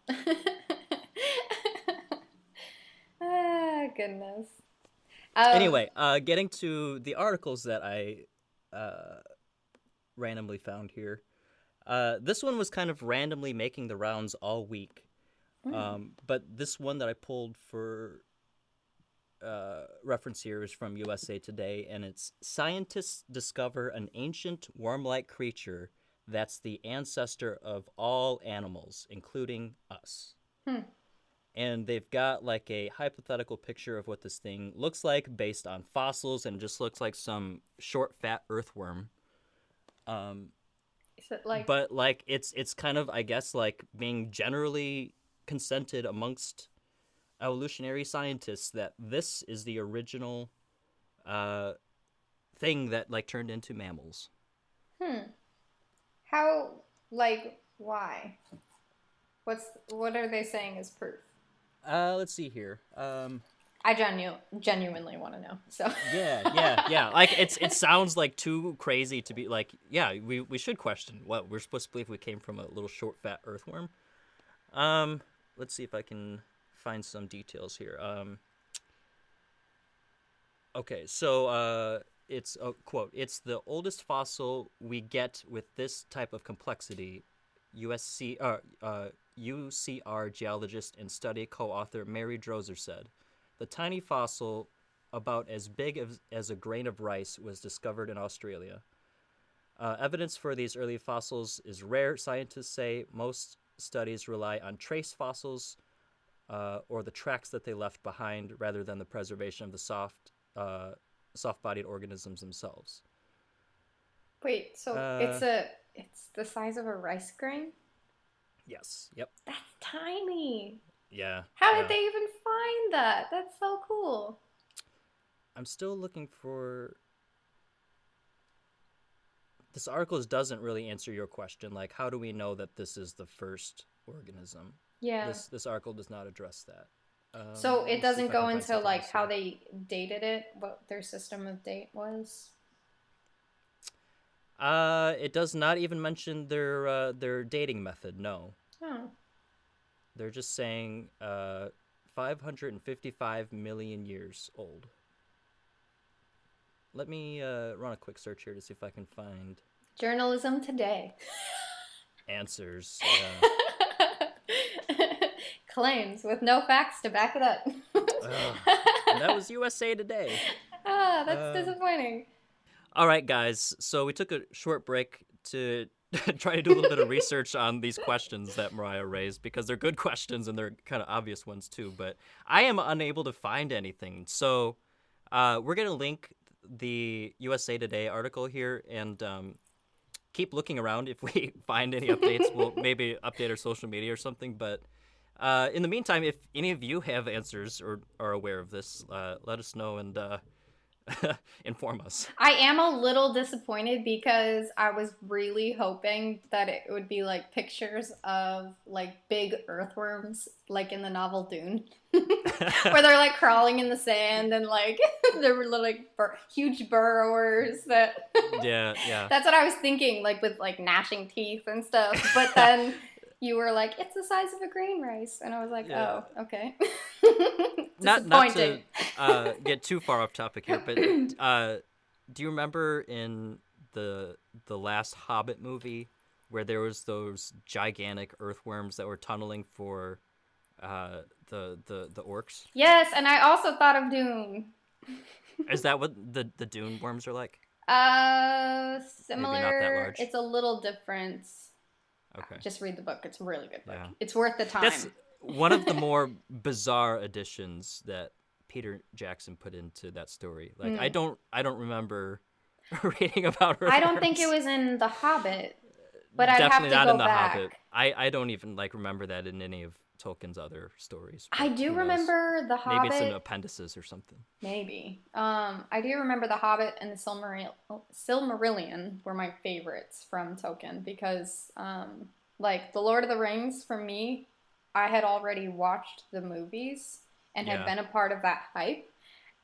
Goodness. Anyway, getting to the articles that I randomly found here. This one was kind of randomly making the rounds all week. Mm. But this one that I pulled for reference here is from USA Today, and it's scientists discover an ancient worm-like creature that's the ancestor of all animals, including us. Hmm. And they've got like a hypothetical picture of what this thing looks like based on fossils, and it just looks like some short, fat earthworm. Is it like But like it's kind of, I guess, like being generally consented amongst evolutionary scientists that this is the original thing that like turned into mammals. hmm? How like why? What are they saying is proof? Let's see here. I genuinely want to know. So Yeah. Like it sounds like too crazy to be like, yeah, we should question what we're supposed to believe we came from a little short fat earthworm. Let's see if I can find some details here. Okay, so it's a quote. It's the oldest fossil we get with this type of complexity. UCR geologist and study co-author Mary Drozer said, the tiny fossil, about as big as a grain of rice, was discovered in Australia. Evidence for these early fossils is rare, scientists say. Most studies rely on trace fossils or the tracks that they left behind rather than the preservation of the soft-bodied organisms themselves. wait, so it's the size of a rice grain? Yes. Yep. That's tiny. Yeah. How did they even find that? That's so cool. I'm still looking for... This article doesn't really answer your question. Like, how do we know that this is the first organism? Yeah. This article does not address that. So it doesn't go into like else how here. they dated it, what their system of date was. It does not even mention their dating method. No, Oh. they're just saying 555 million years old. Let me run a quick search here to see if I can find Journalism today. answers. Claims with no facts to back it up. And that was USA Today. Ah, that's disappointing. All right, guys. So we took a short break to try to do a little bit of research on these questions that Mariah raised, because they're good questions and they're kind of obvious ones too. But I am unable to find anything. So we're going to link the USA Today article here and keep looking around. If we find any updates, we'll maybe update our social media or something. But in the meantime, if any of you have answers or are aware of this, let us know and inform us. I am a little disappointed because I was really hoping that it would be like pictures of like big earthworms, like in the novel Dune, where they're like crawling in the sand and like they're like huge burrowers. That Yeah. that's what I was thinking, like with like gnashing teeth and stuff. But then you were like, it's the size of a grain rice, and I was like, Yeah. oh, okay. Not to get too far off topic here, but do you remember in the last Hobbit movie where there was those gigantic earthworms that were tunneling for the orcs? Yes, and I also thought of Dune. Is that what the dune worms are like? Similar. Maybe not that large. It's a little different. Okay. Just read the book. It's a really good book. Yeah. It's worth the time. That's one of the more bizarre additions that Peter Jackson put into that story. Like I don't remember reading about earthworms. I don't think it was in The Hobbit, but I'd Definitely have to not go in The back. Hobbit. I don't even like remember that in any of Tolkien's other stories. I do who knows? remember The Hobbit. Maybe it's in appendices or something. Maybe. I do remember The Hobbit and the Silmarillion were my favorites from Tolkien because, like, The Lord of the Rings, for me, I had already watched the movies and had been a part of that hype.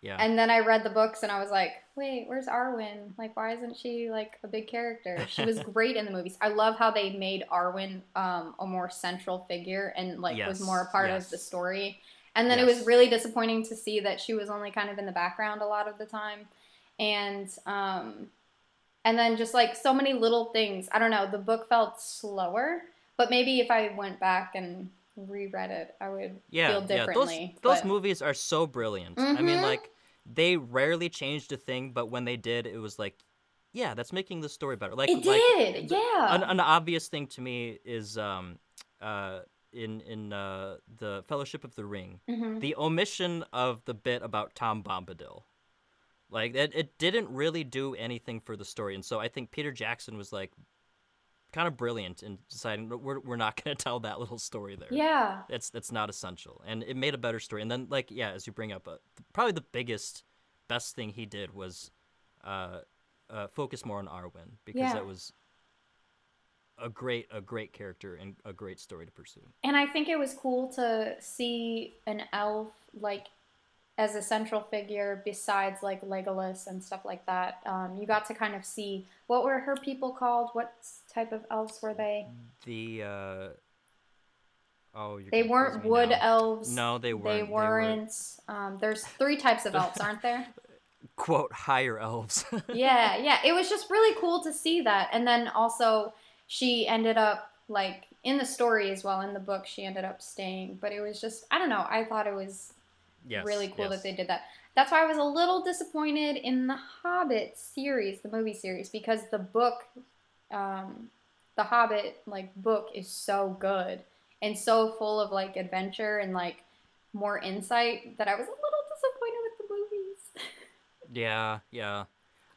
Yeah. And then I read the books and I was like, wait, where's Arwen? Like, why isn't she, like, a big character? She was great in the movies. I love how they made Arwen a more central figure and, like, was more a part of the story. And then it was really disappointing to see that she was only kind of in the background a lot of the time. And And then just like so many little things. I don't know. The book felt slower, but maybe if I went back and reread it, I would feel Yeah. differently. Those But movies are so brilliant. I mean, mm-hmm, like they rarely changed a thing, but when they did, it was like, yeah, that's making the story better. it did. Yeah. An obvious thing to me is uh in the Fellowship of the Ring, Mm-hmm. the omission of the bit about Tom Bombadil. Like it didn't really do anything for the story, and so I think Peter Jackson was like kind of brilliant in deciding we're not going to tell that little story there. Yeah. That's not essential, and it made a better story. And then like yeah, as you bring up, probably the best thing he did was uh, focus more on Arwen because Yeah. that was a great character and a great story to pursue. And I think it was cool to see an elf like as a central figure besides like Legolas and stuff like that. You got to kind of see what were her people called? What type of elves were they? The oh, you're They gonna quiz weren't me wood now. elves. No, they They weren't. They were weren't. There's three types of elves, aren't there? quote higher elves. Yeah, yeah. It was just really cool to see that. And then also, she ended up, like, in the story as well, in the book, she ended up staying. But it was just, I don't know. I thought it was really Yes, cool that they yes. did that. That's why I was a little disappointed in the Hobbit series, the movie series, because um, the Hobbit, like, book is so good and so full of, like, adventure and, like, more insight that I was a little disappointed with the movies. Yeah.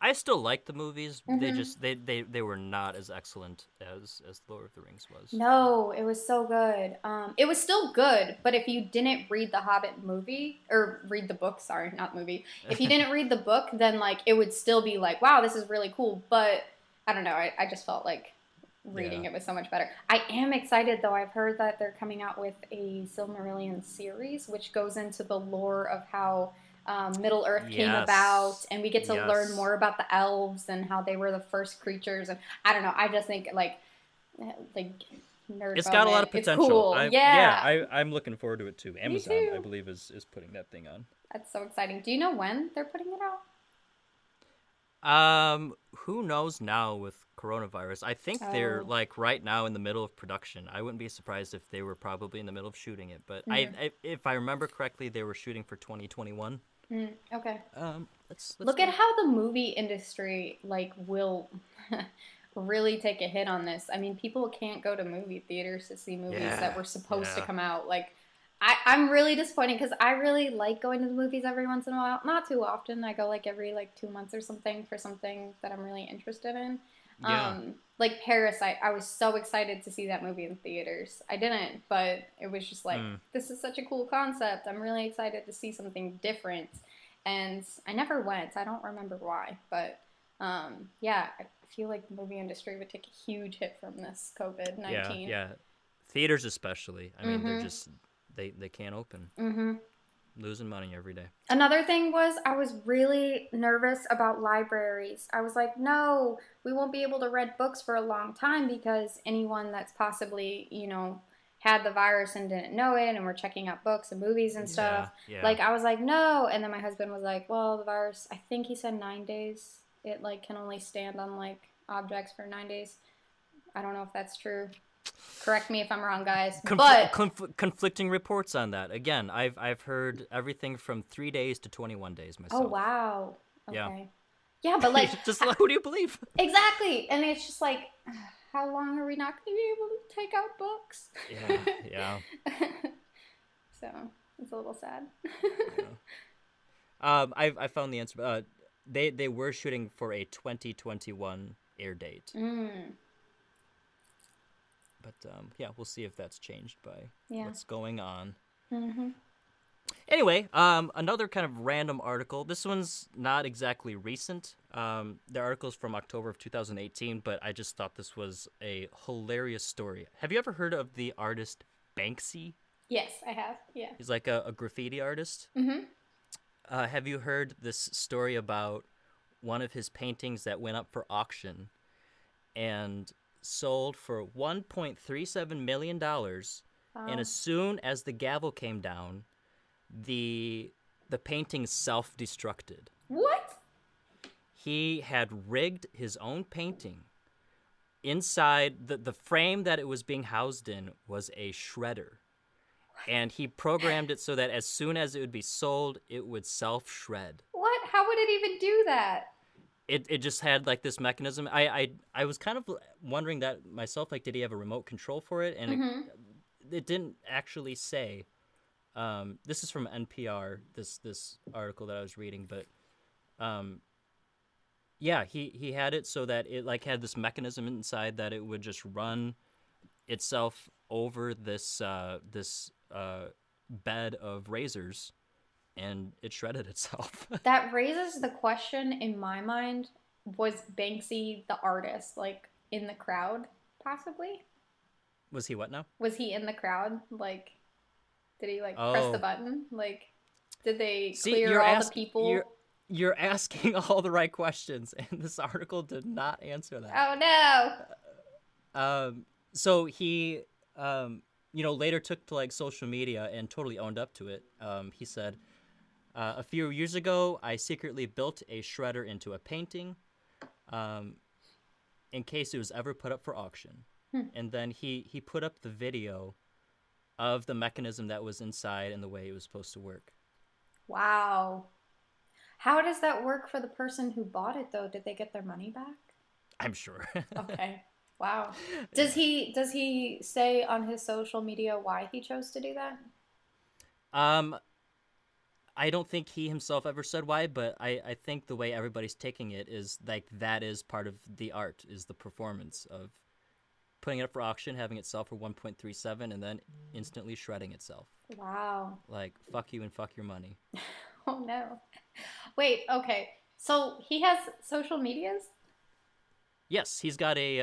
I still like the movies. They Mm-hmm. just they were not as excellent as Lord of the Rings was. No, it was so good. It was still good, but if you didn't read the Hobbit movie or read the book, sorry, not movie. If you didn't read the book, then like it would still be like, wow, this is really cool. But I don't know. I just felt like reading Yeah. it was so much better. I am excited though. I've heard that they're coming out with a Silmarillion series, which goes into the lore of how Middle Earth came about, Yes. and we get to learn Yes. more about the elves and how they were the first creatures. And I don't know. I just think like nerd It's got a lot moment. of It's potential. cool. Yeah. I'm looking forward to it too. Me Amazon, I too. believe, is putting that thing on. That's so exciting. Do you know when they're putting it out? Who knows now with coronavirus? I think they're Oh. like right now in the middle of production. I wouldn't be surprised if they were probably in the middle of shooting it. But Mm, if I remember correctly, they were shooting for 2021. okay. Let's Look at go. how the movie industry like will really take a hit on this. I mean, people can't go to movie theaters to see movies that Yeah, were supposed to yeah, come out. Like, I'm really disappointed because I really like going to the movies every once in a while. Not too often. I go like every like 2 months or something for something that I'm really interested in. yeah. Like Parasite, I was so excited to see that movie in theaters. I didn't, but it was just like, Mm. this is such a cool concept. I'm really excited to see something different. And I never went. I don't remember why, but yeah, I feel like the movie industry would take a huge hit from this COVID Yeah, 19. yeah. Theaters especially. I mean, they're Mm-hmm. just they can't open. Mm-hmm. Losing money every day. Another thing was I was really nervous about libraries. I was like, no, we won't be able to rent books for a long time because anyone that's possibly, had the virus and didn't know it and we're checking out books and movies and stuff. Yeah, yeah. Like I was like, no. And then my husband was like, well, the virus, I think he said 9 days. It like can only stand on like objects for 9 days. I don't know if that's true. Correct me if I'm wrong, guys. But Conflicting reports on that. Again, I've heard everything from 3 days to 21 days oh myself. wow. Yeah. Okay. Yeah, but like Just like, who do you believe? exactly. And it's just like, how long are we not going to be able to take out books? Yeah. So it's a little sad. Yeah. I found the answer. They were shooting for a 2021 air date, Mm, but yeah, we'll see if that's changed by yeah. what's going on. Mm-hmm. Anyway, another kind of random article. This one's not exactly recent. The article's from October of 2018, but I just thought this was a hilarious story. Have you ever heard of the artist Banksy? Yes, I have. Yeah. He's like a graffiti artist. Mm-hmm. Have you heard this story about one of his paintings that went up for auction and sold for $1.37 million? And Wow. as soon as the gavel came down, the painting self-destructed. What? he had rigged his own painting. Inside the frame that it was being housed in was a shredder. And he programmed it so that as soon as it would be sold, it would self-shred. What? How would it even do that? It just had like this mechanism. I was kind of wondering that myself. Like, did he have a remote control for it? And it didn't actually say. This is from NPR. This article that I was reading, but yeah, he had it so that it like had this mechanism inside that it would just run itself over this bed of razors, and it shredded itself. That raises the question in my mind, was Banksy the artist, like, in the crowd, possibly? Was he what now? Was he in the crowd? Like, did he, like, press the button? Like, did they clear all the people? You're asking all the right questions, and this article did not answer that. Oh, no! So he, later took to, like, social media and totally owned up to it. He said, a few years ago, I secretly built a shredder into a painting in case it was ever put up for auction. And then he put up the video of the mechanism that was inside and the way it was supposed to work. Wow. How does that work for the person who bought it, though? Did they get their money back? I'm sure. Okay. Wow. Does he say on his social media why he chose to do that? I don't think he himself ever said why, but I think the way everybody's taking it is like that is part of the art, is the performance of putting it up for auction, having it sell for 1.37, and then instantly shredding itself. Wow. Like, fuck you and fuck your money. Oh, no. Wait, okay. So he has social medias? Yes, he's got a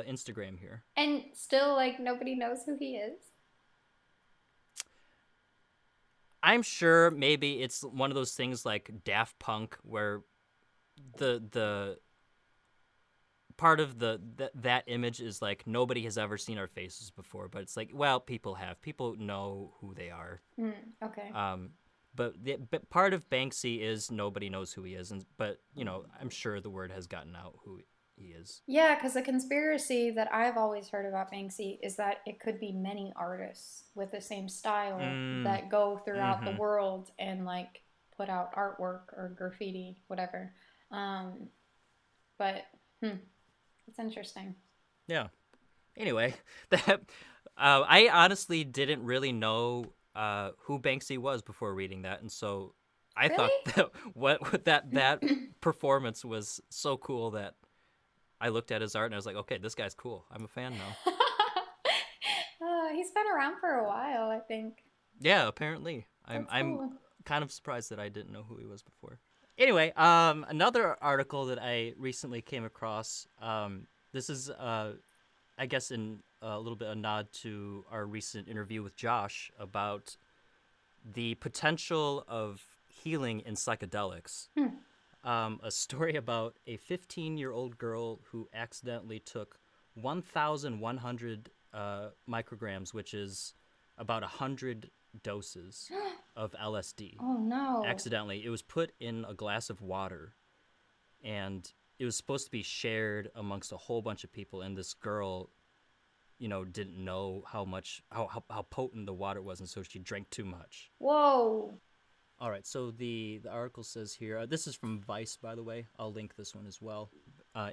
Instagram here. And still, like, nobody knows who he is? I'm sure maybe it's one of those things like Daft Punk where the part of that image is like nobody has ever seen our faces before, but it's like, well, people have. People know who they are. Okay. But part of Banksy is nobody knows who he is, but I'm sure the word has gotten out who he is. Yeah, because the conspiracy that I've always heard about Banksy is that it could be many artists with the same style that go throughout the world and like put out artwork or graffiti, whatever. But it's interesting. Yeah. Anyway, that I honestly didn't really know who Banksy was before reading that, and so I thought that that performance was so cool that I looked at his art and I was like, okay, this guy's cool. I'm a fan now. He's been around for a while, I think. Yeah, apparently. Cool. I'm kind of surprised that I didn't know who he was before. Anyway, another article that I recently came across. This is, I guess, in a little bit a nod to our recent interview with Josh about the potential of healing in psychedelics. A story about a 15-year-old girl who accidentally took 1,100 micrograms, which is about 100 doses of LSD. Oh, no. Accidentally. It was put in a glass of water, and it was supposed to be shared amongst a whole bunch of people, and this girl, didn't know how potent the water was, and so she drank too much. Whoa. All right, so the article says here, this is from Vice, by the way. I'll link this one as well.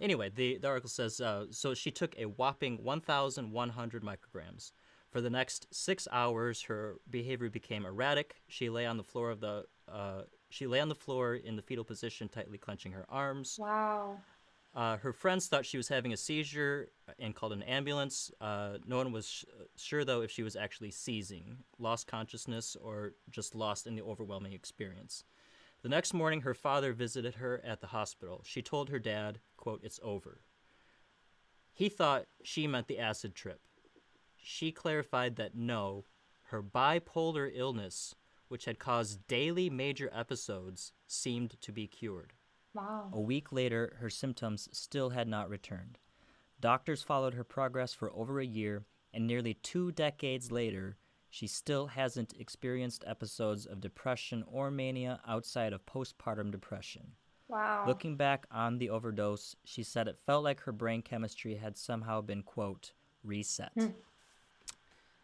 Anyway, the article says, so she took a whopping 1,100 micrograms. For the next 6 hours, her behavior became erratic. She lay on the floor in the fetal position, tightly clenching her arms. Wow. Her friends thought she was having a seizure and called an ambulance. No one was sure, though, if she was actually seizing, lost consciousness, or just lost in the overwhelming experience. The next morning, her father visited her at the hospital. She told her dad, quote, "It's over." He thought she meant the acid trip. She clarified that no, her bipolar illness, which had caused daily major episodes, seemed to be cured. Wow. A week later, her symptoms still had not returned. Doctors followed her progress for over a year, and nearly 2 decades later, she still hasn't experienced episodes of depression or mania outside of postpartum depression. Wow. Looking back on the overdose, she said it felt like her brain chemistry had somehow been, quote, reset. Hmm.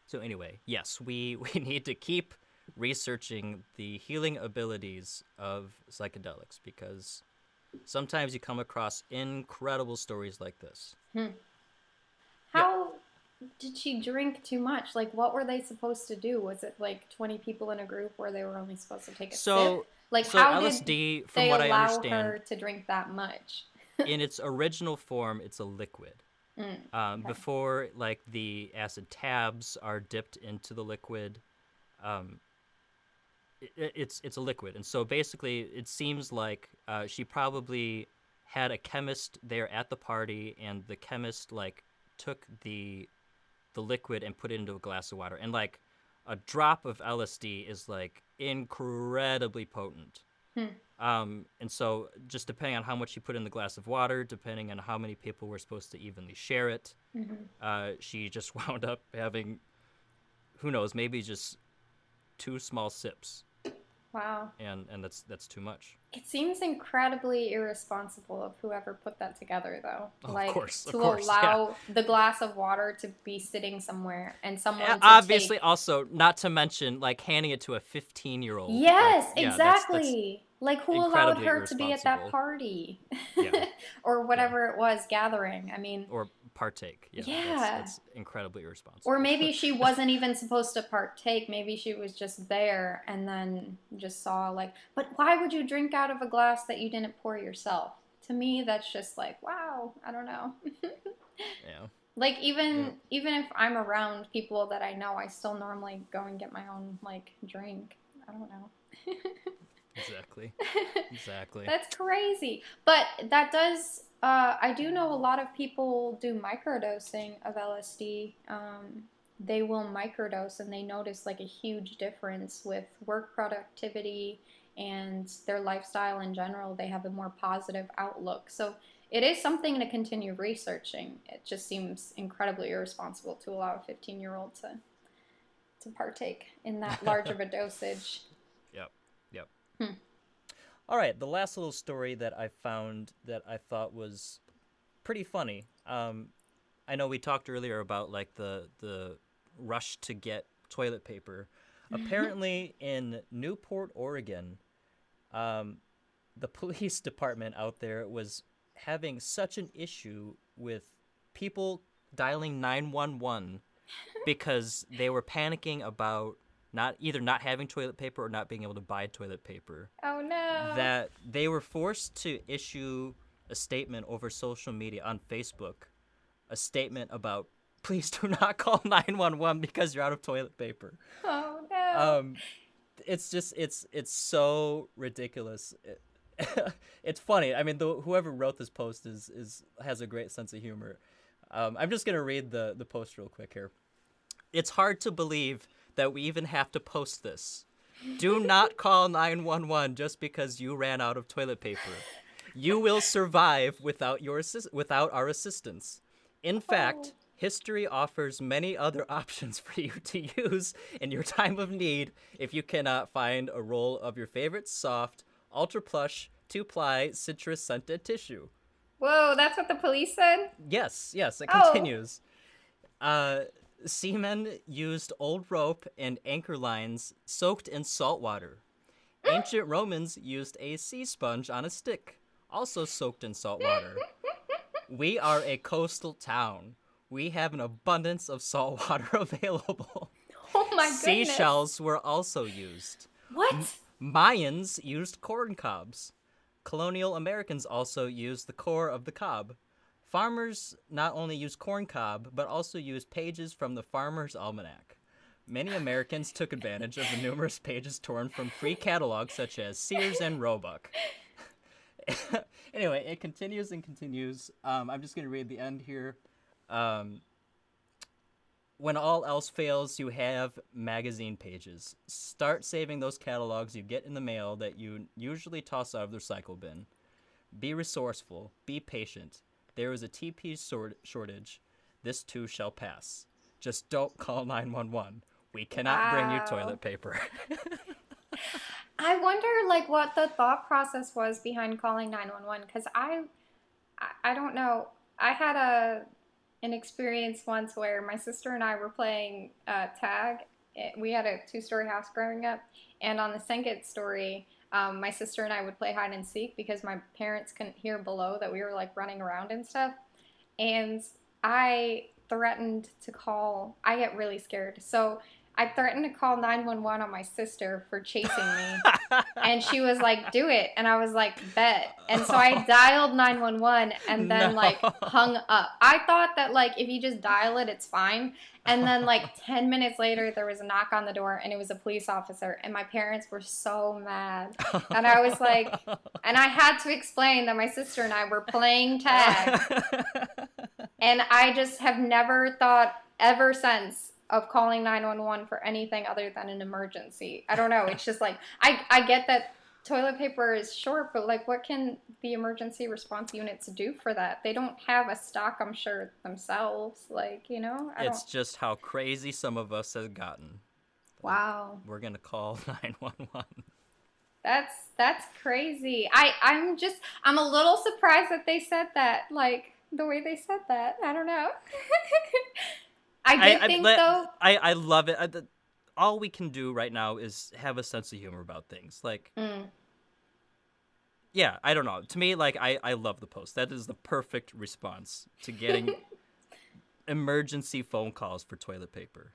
So anyway, yes, we need to keep researching the healing abilities of psychedelics because sometimes you come across incredible stories like this. Hmm. Yep. How did she drink too much? Like, what were they supposed to do? Was it like 20 people in a group where they were only supposed to take a sip? So Like, so how did LSD, from they what I allow understand, her to drink that much? in its original form, it's a liquid. Mm, okay. Before like the acid tabs are dipped into the liquid, um, it's a liquid, and so basically, it seems like she probably had a chemist there at the party, and the chemist like took the liquid and put it into a glass of water, and like a drop of LSD is like incredibly potent. Hmm. And so just depending on how much you put in the glass of water, depending on how many people were supposed to evenly share it, Mm-hmm. she just wound up having, who knows, maybe just 2 small sips, Wow. and that's too much. It seems incredibly irresponsible of whoever put that together, though. Oh, Like, of to course, yeah. allow the glass of water to be sitting somewhere and someone to Obviously, take. also not to mention like handing it to a 15-year-old. Like, Yes, yeah, that's exactly. Like, who allowed incredibly her to be at that irresponsible. party? Yeah, Or yeah, whatever it was, gathering. I mean, or partake. Yeah, yeah. that's incredibly Or irresponsible. maybe she wasn't even supposed to partake. Maybe she was just there and then just saw, like, but why would you drink out of a glass that you didn't pour yourself? To me, that's just like, wow, I don't know. Yeah, Like, yeah, even if I'm around people that I know, I still normally go and get my own, like, drink. I don't know. exactly, exactly. That's crazy. But that does, I do know a lot of people do microdosing of LSD. They will microdose and they notice like a huge difference with work productivity and their lifestyle in general. They have a more positive outlook. So it is something to continue researching. It just seems incredibly irresponsible to allow a 15-year-old to partake in that large of a dosage. Yep, yep. Hmm. All right, the last little story that I found that I thought was pretty funny. I know we talked earlier about like the rush to get toilet paper. Apparently, in Newport, Oregon, um, the police department out there was having such an issue with people dialing 911 because they were panicking about not having toilet paper or not being able to buy toilet paper, Oh no. that they were forced to issue a statement over social media on Facebook, a statement about please do not call 911 because you're out of toilet paper. Oh no. Um, it's just it's so ridiculous. It's funny. I mean, whoever wrote this post is has a great sense of humor. I'm just gonna read the post real quick here. It's hard to believe that we even have to post this. Do not call 911 just because you ran out of toilet paper. You will survive without without our assistance. In fact, Oh. history offers many other options for you to use in your time of need if you cannot find a roll of your favorite soft, ultra plush, 2-ply citrus scented tissue. Whoa, that's what the police said? Yes, it Oh. continues. Seamen used old rope and anchor lines soaked in salt water. Ancient Romans used a sea sponge on a stick, also soaked in salt water. We are a coastal town. We have an abundance of salt water available. Oh my goodness. Seashells were also used. What? Mayans used corn cobs. Colonial Americans also used the core of the cob. Farmers not only used corn cob, but also used pages from the Farmer's Almanac. Many Americans took advantage of the numerous pages torn from free catalogs such as Sears and Roebuck. Anyway, it continues and continues. I'm just going to read the end here. When all else fails, you have magazine pages. Start saving those catalogs you get in the mail that you usually toss out of the recycle bin. Be resourceful. Be patient. There is a TP shortage. This too shall pass. Just don't call 911. We cannot bring you Wow. toilet paper. I wonder like what the thought process was behind calling 911 because I don't know. I had an experience once where my sister and I were playing tag. We had a two-story house growing up, and on the second story, my sister and I would play hide and seek because my parents couldn't hear below that we were like running around and stuff. And I threatened to call. I get really scared, so I threatened to call 911 on my sister for chasing me. And she was like, do it. And I was like, bet. And so I dialed 911 and No. then like hung up. I thought that like if you just dial it, it's fine. And then like 10 minutes later, there was a knock on the door and it was a police officer. And my parents were so mad. And I was like, and I had to explain that my sister and I were playing tag. And I just have never thought ever since of calling 911 for anything other than an emergency. I don't know. It's just like, I get that toilet paper is short, but like, what can the emergency response units do for that? They don't have a stock, I'm sure, themselves. Like, you know, It's just how crazy some of us have gotten. Wow. We're going to call 911. That's crazy. I'm a little surprised that they said that, like, the way they said that. I don't know. I love it. All we can do right now is have a sense of humor about things. Like, yeah, I don't know. To me, like, I love the post. That is the perfect response to getting emergency phone calls for toilet paper.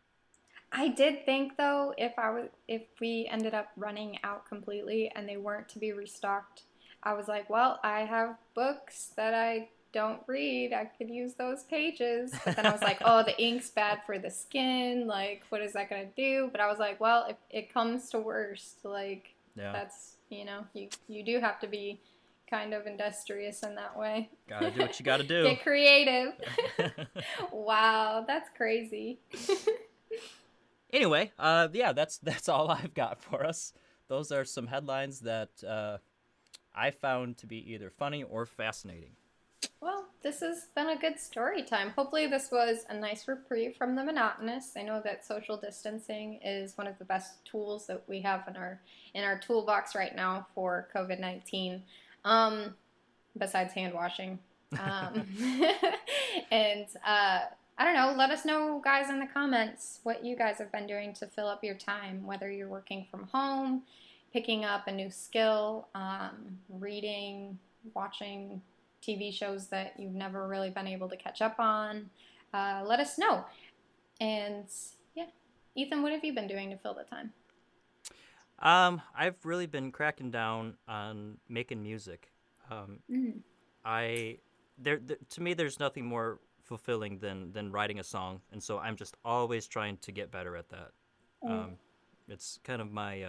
I did think though, if we ended up running out completely and they weren't to be restocked, I was like, well, I have books that I don't read. I could use those pages. But then I was like, oh, the ink's bad for the skin. Like, what is that gonna do? But I was like, well, if it comes to worst, like, that's, you know, you do have to be kind of industrious in that way. Gotta do what you gotta do. Get creative. Wow, that's crazy. Anyway, yeah, that's all I've got for us. Those are some headlines that I found to be either funny or fascinating. Well, this has been a good story time. Hopefully this was a nice reprieve from the monotonous. I know that social distancing is one of the best tools that we have in our toolbox right now for COVID-19, besides hand washing. And I don't know, let us know, guys, in the comments what you guys have been doing to fill up your time, whether you're working from home, picking up a new skill, reading, watching TV shows that you've never really been able to catch up on. Let us know. And yeah, Ethan, what have you been doing to fill the time? I've really been cracking down on making music. To me, there's nothing more fulfilling than writing a song, and so I'm just always trying to get better at that. It's kind of my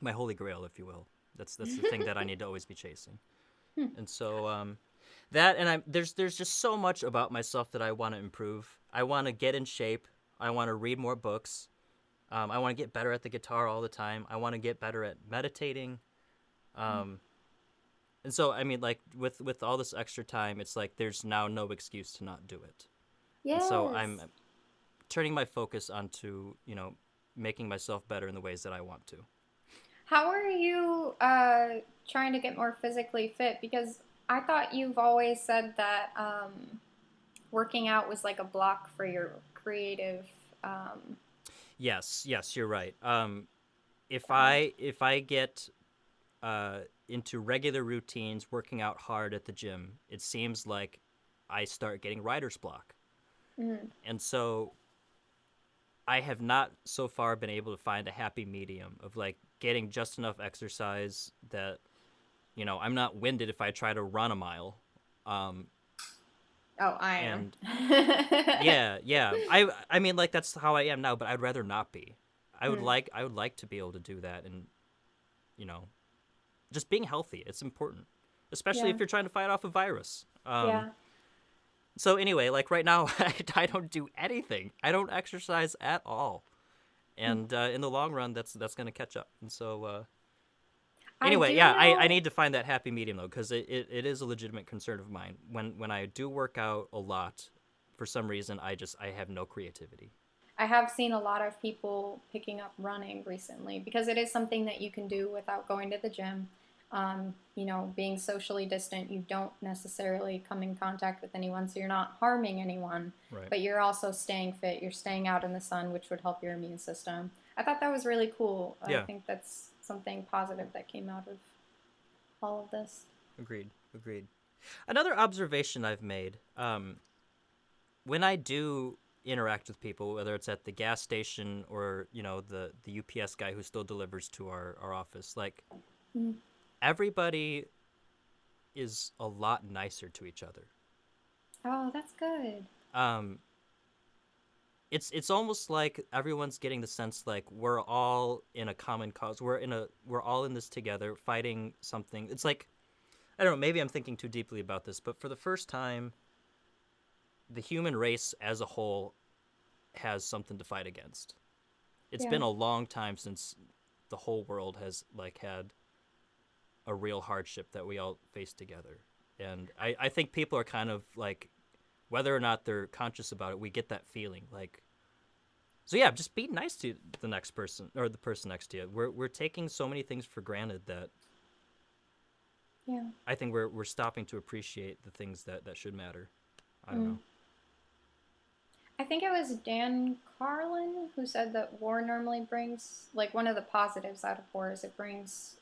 my holy grail, if you will. That's the thing that I need to always be chasing. And so there's just so much about myself that I want to improve. I want to get in shape. I want to read more books. I want to get better at the guitar all the time. I want to get better at meditating. And so, I mean, like, with all this extra time, it's like there's now no excuse to not do it. Yes. And so I'm turning my focus onto, you know, making myself better in the ways that I want to. How are you trying to get more physically fit? Because I thought you've always said that working out was like a block for your creative... Yes, you're right. If I get... into regular routines, working out hard at the gym, it seems like I start getting writer's block. And so I have not so far been able to find a happy medium of like getting just enough exercise that, you know, I'm not winded if I try to run a mile. I am. Yeah. I mean, like, that's how I am now, but I'd rather not be. I would like to be able to do that, and, you know, just being healthy. It's important, especially if you're trying to fight off a virus. So anyway, like right now, I don't do anything. I don't exercise at all, and in the long run, that's going to catch up. And so, anyway, I need to find that happy medium though, because it is a legitimate concern of mine. When I do work out a lot, for some reason, I have no creativity. I have seen a lot of people picking up running recently because it is something that you can do without going to the gym. You know, being socially distant, you don't necessarily come in contact with anyone, so you're not harming anyone, Right. but you're also staying fit. You're staying out in the sun, which would help your immune system. I thought that was really cool. I Yeah. think that's something positive that came out of all of this. Agreed. Agreed. Another observation I've made, when I do interact with people, whether it's at the gas station or, you know, the UPS guy who still delivers to our office, like, Mm. everybody is a lot nicer to each other. Oh, that's good. Um, it's almost like everyone's getting the sense like we're all in a common cause. We're all in this together, fighting something. It's like, I don't know. Maybe I'm thinking too deeply about this, but for the first time, the human race as a whole has something to fight against. It's Yeah. been a long time since the whole world has like had a real hardship that we all face together. And I think people are kind of like, whether or not they're conscious about it, we get that feeling like, so yeah, just be nice to the next person or the person next to you. We're taking so many things for granted that Yeah. I think we're stopping to appreciate the things that should matter. I don't Mm. know. I think it was Dan Carlin who said that war normally brings, like, one of the positives out of war is it brings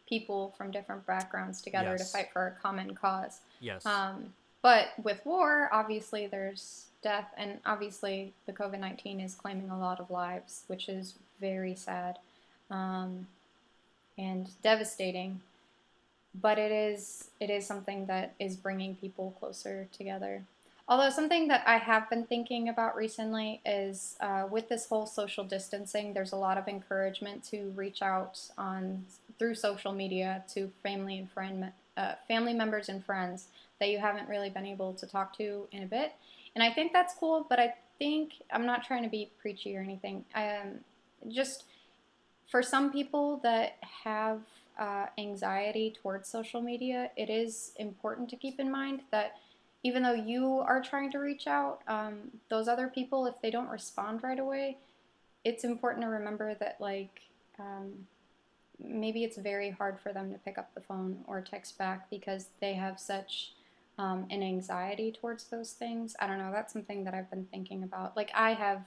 people from different backgrounds together to Yes. fight for a common cause. Yes. Um, but with war, obviously, there's death, and obviously, the COVID 19 is claiming a lot of lives, which is very sad um, and devastating. But it is something that is bringing people closer together. Although something that I have been thinking about recently is with this whole social distancing, there's a lot of encouragement to reach out on through social media to family members and friends that you haven't really been able to talk to in a bit, and I think that's cool. But I think I'm not trying to be preachy or anything. Just for some people that have anxiety towards social media, it is important to keep in mind that even though you are trying to reach out, those other people, if they don't respond right away, it's important to remember that, like, maybe it's very hard for them to pick up the phone or text back because they have such an anxiety towards those things. I don't know. That's something that I've been thinking about. Like, I have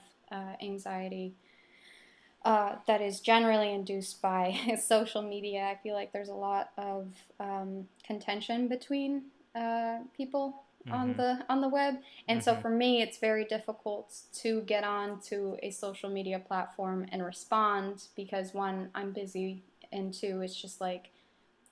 anxiety that is generally induced by social media. I feel like there's a lot of contention between people on Mm-hmm. the web, and so Mm-hmm. for me, it's very difficult to get on to a social media platform and respond because one, I'm busy, and two, it's just like,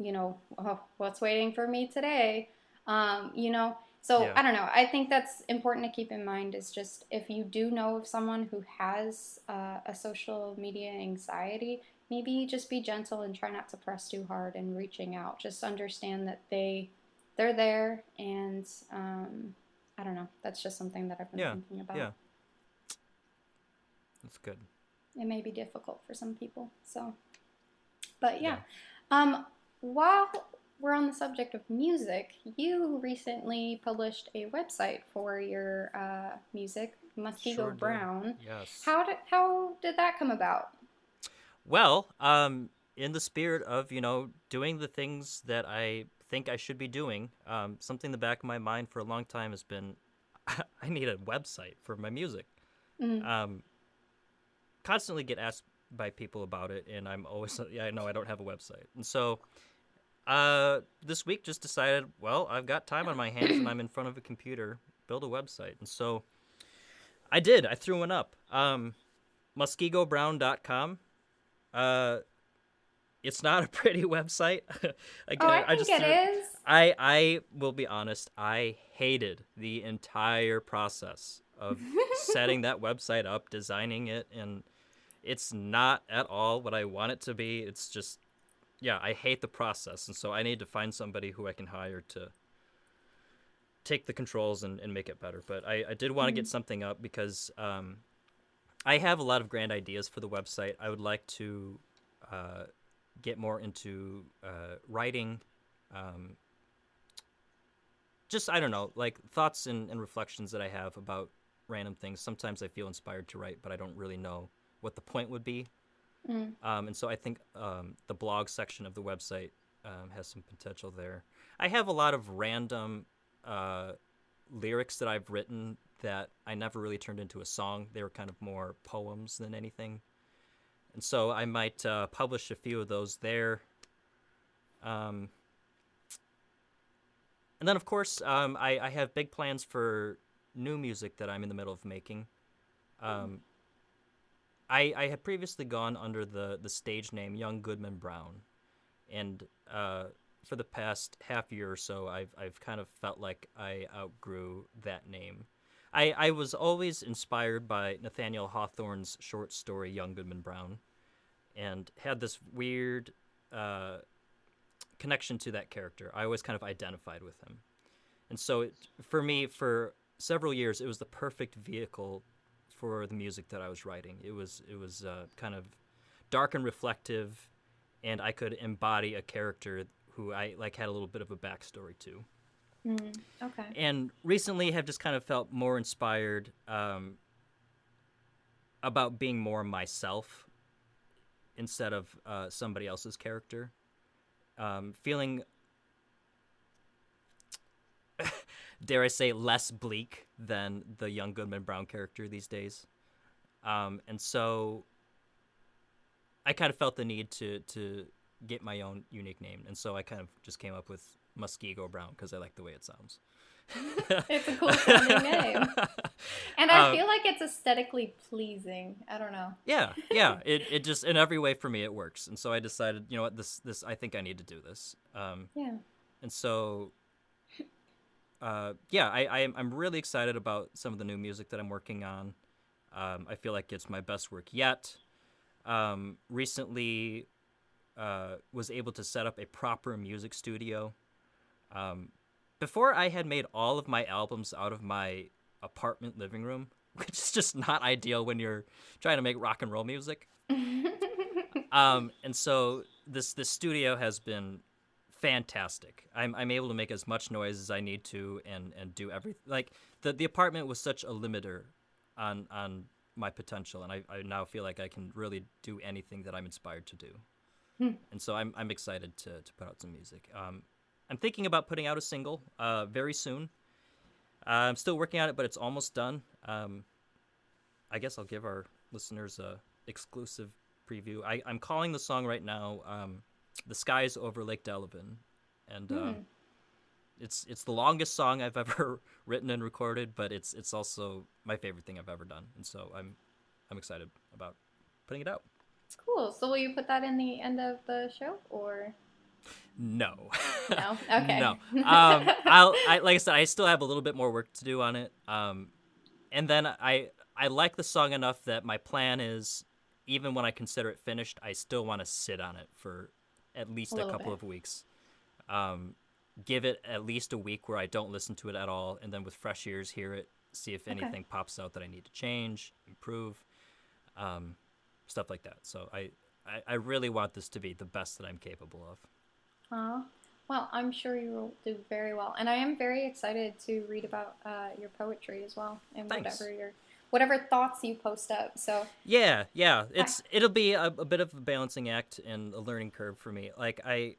oh, what's waiting for me today? You know, so Yeah. I don't know. I think that's important to keep in mind is just if you do know of someone who has a social media anxiety, maybe just be gentle and try not to press too hard in reaching out. Just understand that they're there, and I don't know. That's just something that I've been Yeah. thinking about. Yeah. That's good. It may be difficult for some people. So, but yeah. Yeah. Um, while we're on the subject of music, you recently published a website for your music, Sure Muskego did. Brown. Yes. How did that come about? Well, in the spirit of, you know, doing the things that I think I should be doing, something in the back of my mind for a long time has been I need a website for my music. Mm. Um, constantly get asked by people about it, and I'm always, yeah, I know I don't have a website. And so this week just decided, well, I've got time on my hands and I'm in front of a computer, build a website. And so I did. I threw one up. MuskegoBrown.com. Uh, it's not a pretty website. Oh, I Again, I think just it threw. is. I will be honest. I hated the entire process of setting that website up, designing it, and it's not at all what I want it to be. It's just, yeah, I hate the process, and so I need to find somebody who I can hire to take the controls and make it better. But I did want to Mm. get something up because I have a lot of grand ideas for the website. I would like to uh, get more into writing, um, just, I don't know, like thoughts and reflections that I have about random things. Sometimes I feel inspired to write, but I don't really know what the point would be. Mm. And so I think the blog section of the website has some potential there. I have a lot of random lyrics that I've written that I never really turned into a song. They were kind of more poems than anything. And so I might publish a few of those there. And then, of course, I have big plans for new music that I'm in the middle of making. I had previously gone under the stage name Young Goodman Brown. And for the past half year or so, I've kind of felt like I outgrew that name. I was always inspired by Nathaniel Hawthorne's short story Young Goodman Brown, and had this weird connection to that character. I always kind of identified with him. And so for me, for several years, it was the perfect vehicle for the music that I was writing. It was kind of dark and reflective, and I could embody a character who I had a little bit of a backstory to. Okay. And recently have just kind of felt more inspired about being more myself instead of somebody else's character. Feeling, dare I say, less bleak than the Young Goodman Brown character these days. And so I kind of felt the need to get my own unique name. And so I kind of just came up with Muskego Brown because I like the way it sounds. It's a cool sounding name. And I feel like it's aesthetically pleasing. I don't know. Yeah. It just, in every way for me, it works. And so I decided, you know what, this I think I need to do this. Yeah. And so, I'm really excited about some of the new music that I'm working on. I feel like it's my best work yet. Recently was able to set up a proper music studio. Before, I had made all of my albums out of my apartment living room, which is just not ideal when you're trying to make rock and roll music. And so this studio has been fantastic. I'm able to make as much noise as I need to and do everything. Like the apartment was such a limiter on my potential, and I now feel like I can really do anything that I'm inspired to do. And so I'm excited to put out some music. I'm thinking about putting out a single very soon. I'm still working on it, but it's almost done. I guess I'll give our listeners a exclusive preview. I'm calling the song right now "The Skies Over Lake Delavan," and it's the longest song I've ever written and recorded, but it's also my favorite thing I've ever done, and so I'm excited about putting it out. Cool. So will you put that in the end of the show, or? No. No. Okay. No. Like I said, I still have a little bit more work to do on it. And then I like the song enough that my plan is, even when I consider it finished, I still want to sit on it for at least a couple of weeks. Give it at least a week where I don't listen to it at all, and then with fresh ears hear it, see if anything pops out that I need to change, improve, stuff like that. So I really want this to be the best that I'm capable of. Well, I'm sure you will do very well, and I am very excited to read about your poetry as well, and Thanks. whatever thoughts you post up. So yeah, it'll be a bit of a balancing act and a learning curve for me. Like I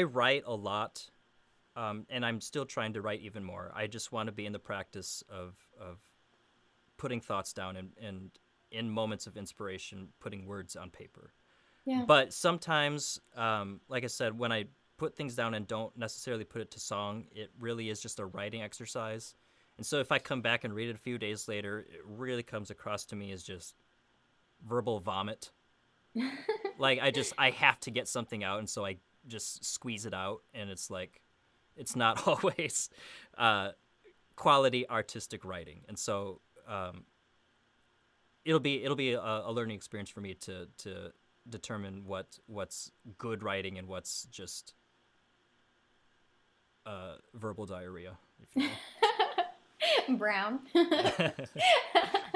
write a lot, and I'm still trying to write even more. I just want to be in the practice of putting thoughts down and in moments of inspiration, putting words on paper. Yeah. But sometimes, like I said, when I put things down and don't necessarily put it to song, it really is just a writing exercise. And so if I come back and read it a few days later, it really comes across to me as just verbal vomit. Like I have to get something out, and so I just squeeze it out, and it's like, it's not always quality artistic writing. And so it'll be a learning experience for me to determine what's good writing and what's just verbal diarrhea, if you will. Brown.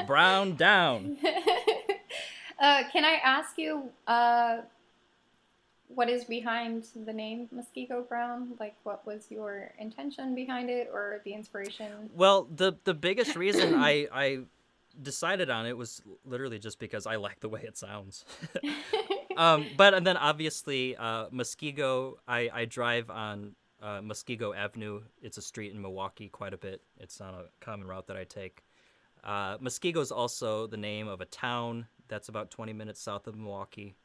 Brown down. Can I ask you, what is behind the name Muskego Brown? Like, what was your intention behind it, or the inspiration? Well, the biggest reason I decided on it was literally just because I like the way it sounds. But and then obviously Muskego, I drive on Muskego Avenue. It's a street in Milwaukee quite a bit. It's on a common route that I take. Muskego is also the name of a town that's about 20 minutes south of Milwaukee.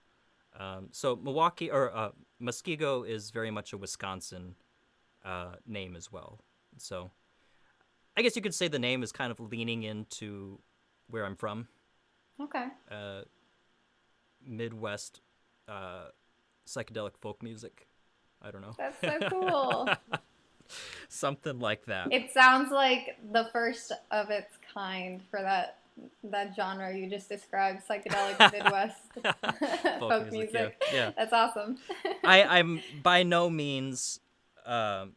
So Muskego is very much a Wisconsin name as well. So I guess you could say the name is kind of leaning into where I'm from. Okay. Midwest psychedelic folk music. I don't know. That's so cool. Something like that. It sounds like the first of its kind for that genre you just described, psychedelic Midwest folk music. Yeah. That's awesome. I'm by no means I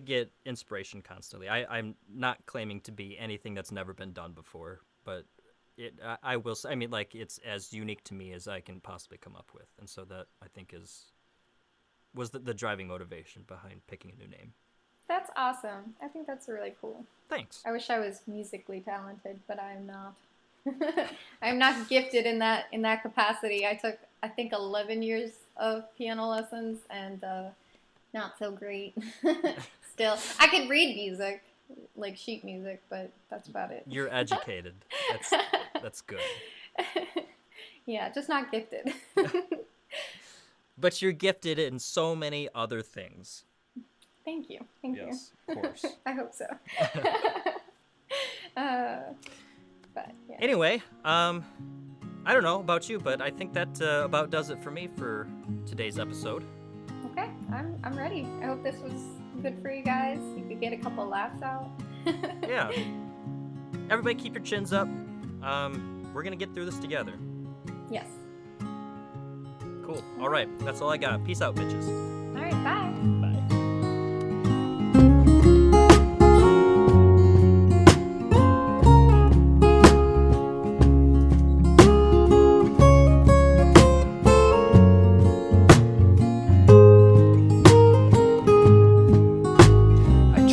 get inspiration constantly. I'm not claiming to be anything that's never been done before, but I will say, it's as unique to me as I can possibly come up with. And so that, I think, was the driving motivation behind picking a new name. That's awesome. I think that's really cool. Thanks. I wish I was musically talented, but I am not. I'm not gifted in that capacity. I took, I think, 11 years of piano lessons, and not so great. Still, I could read music, like sheet music, but that's about it. You're educated. That's good. Yeah, just not gifted. But you're gifted in so many other things. Thank you. Thank you. Yes, of course. I hope so. But yeah. Anyway, I don't know about you, but I think that about does it for me for today's episode. Okay, I'm ready. I hope this was good for you guys. You could get a couple laughs out. Yeah. Everybody keep your chins up. We're going to get through this together. Yes. Cool. All right. That's all I got. Peace out, bitches. All right, bye. Bye.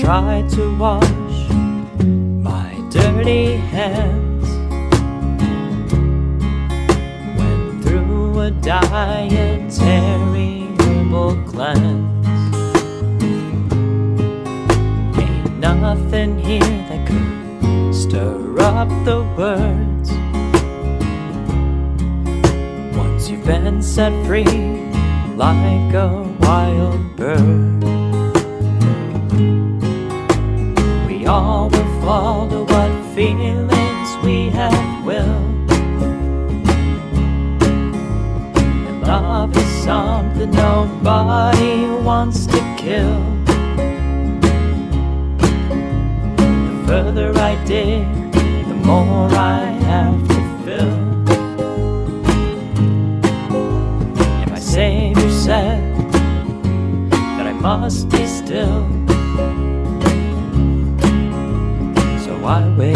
Try to wash my dirty hands. Went through a dietary herbal cleanse. Ain't nothing here that could stir up the words. Once you've been set free like a wild bird. We all will fall to what feelings we have will. And love is something nobody wants to kill. The further I dig, the more I have to fill. And my Savior said that I must be still. I wait.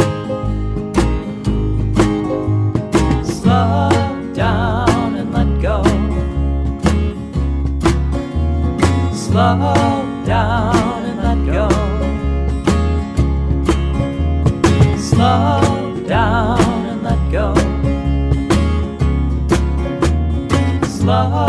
Slow down and let go. Slow down and let go. Slow down and let go. Slow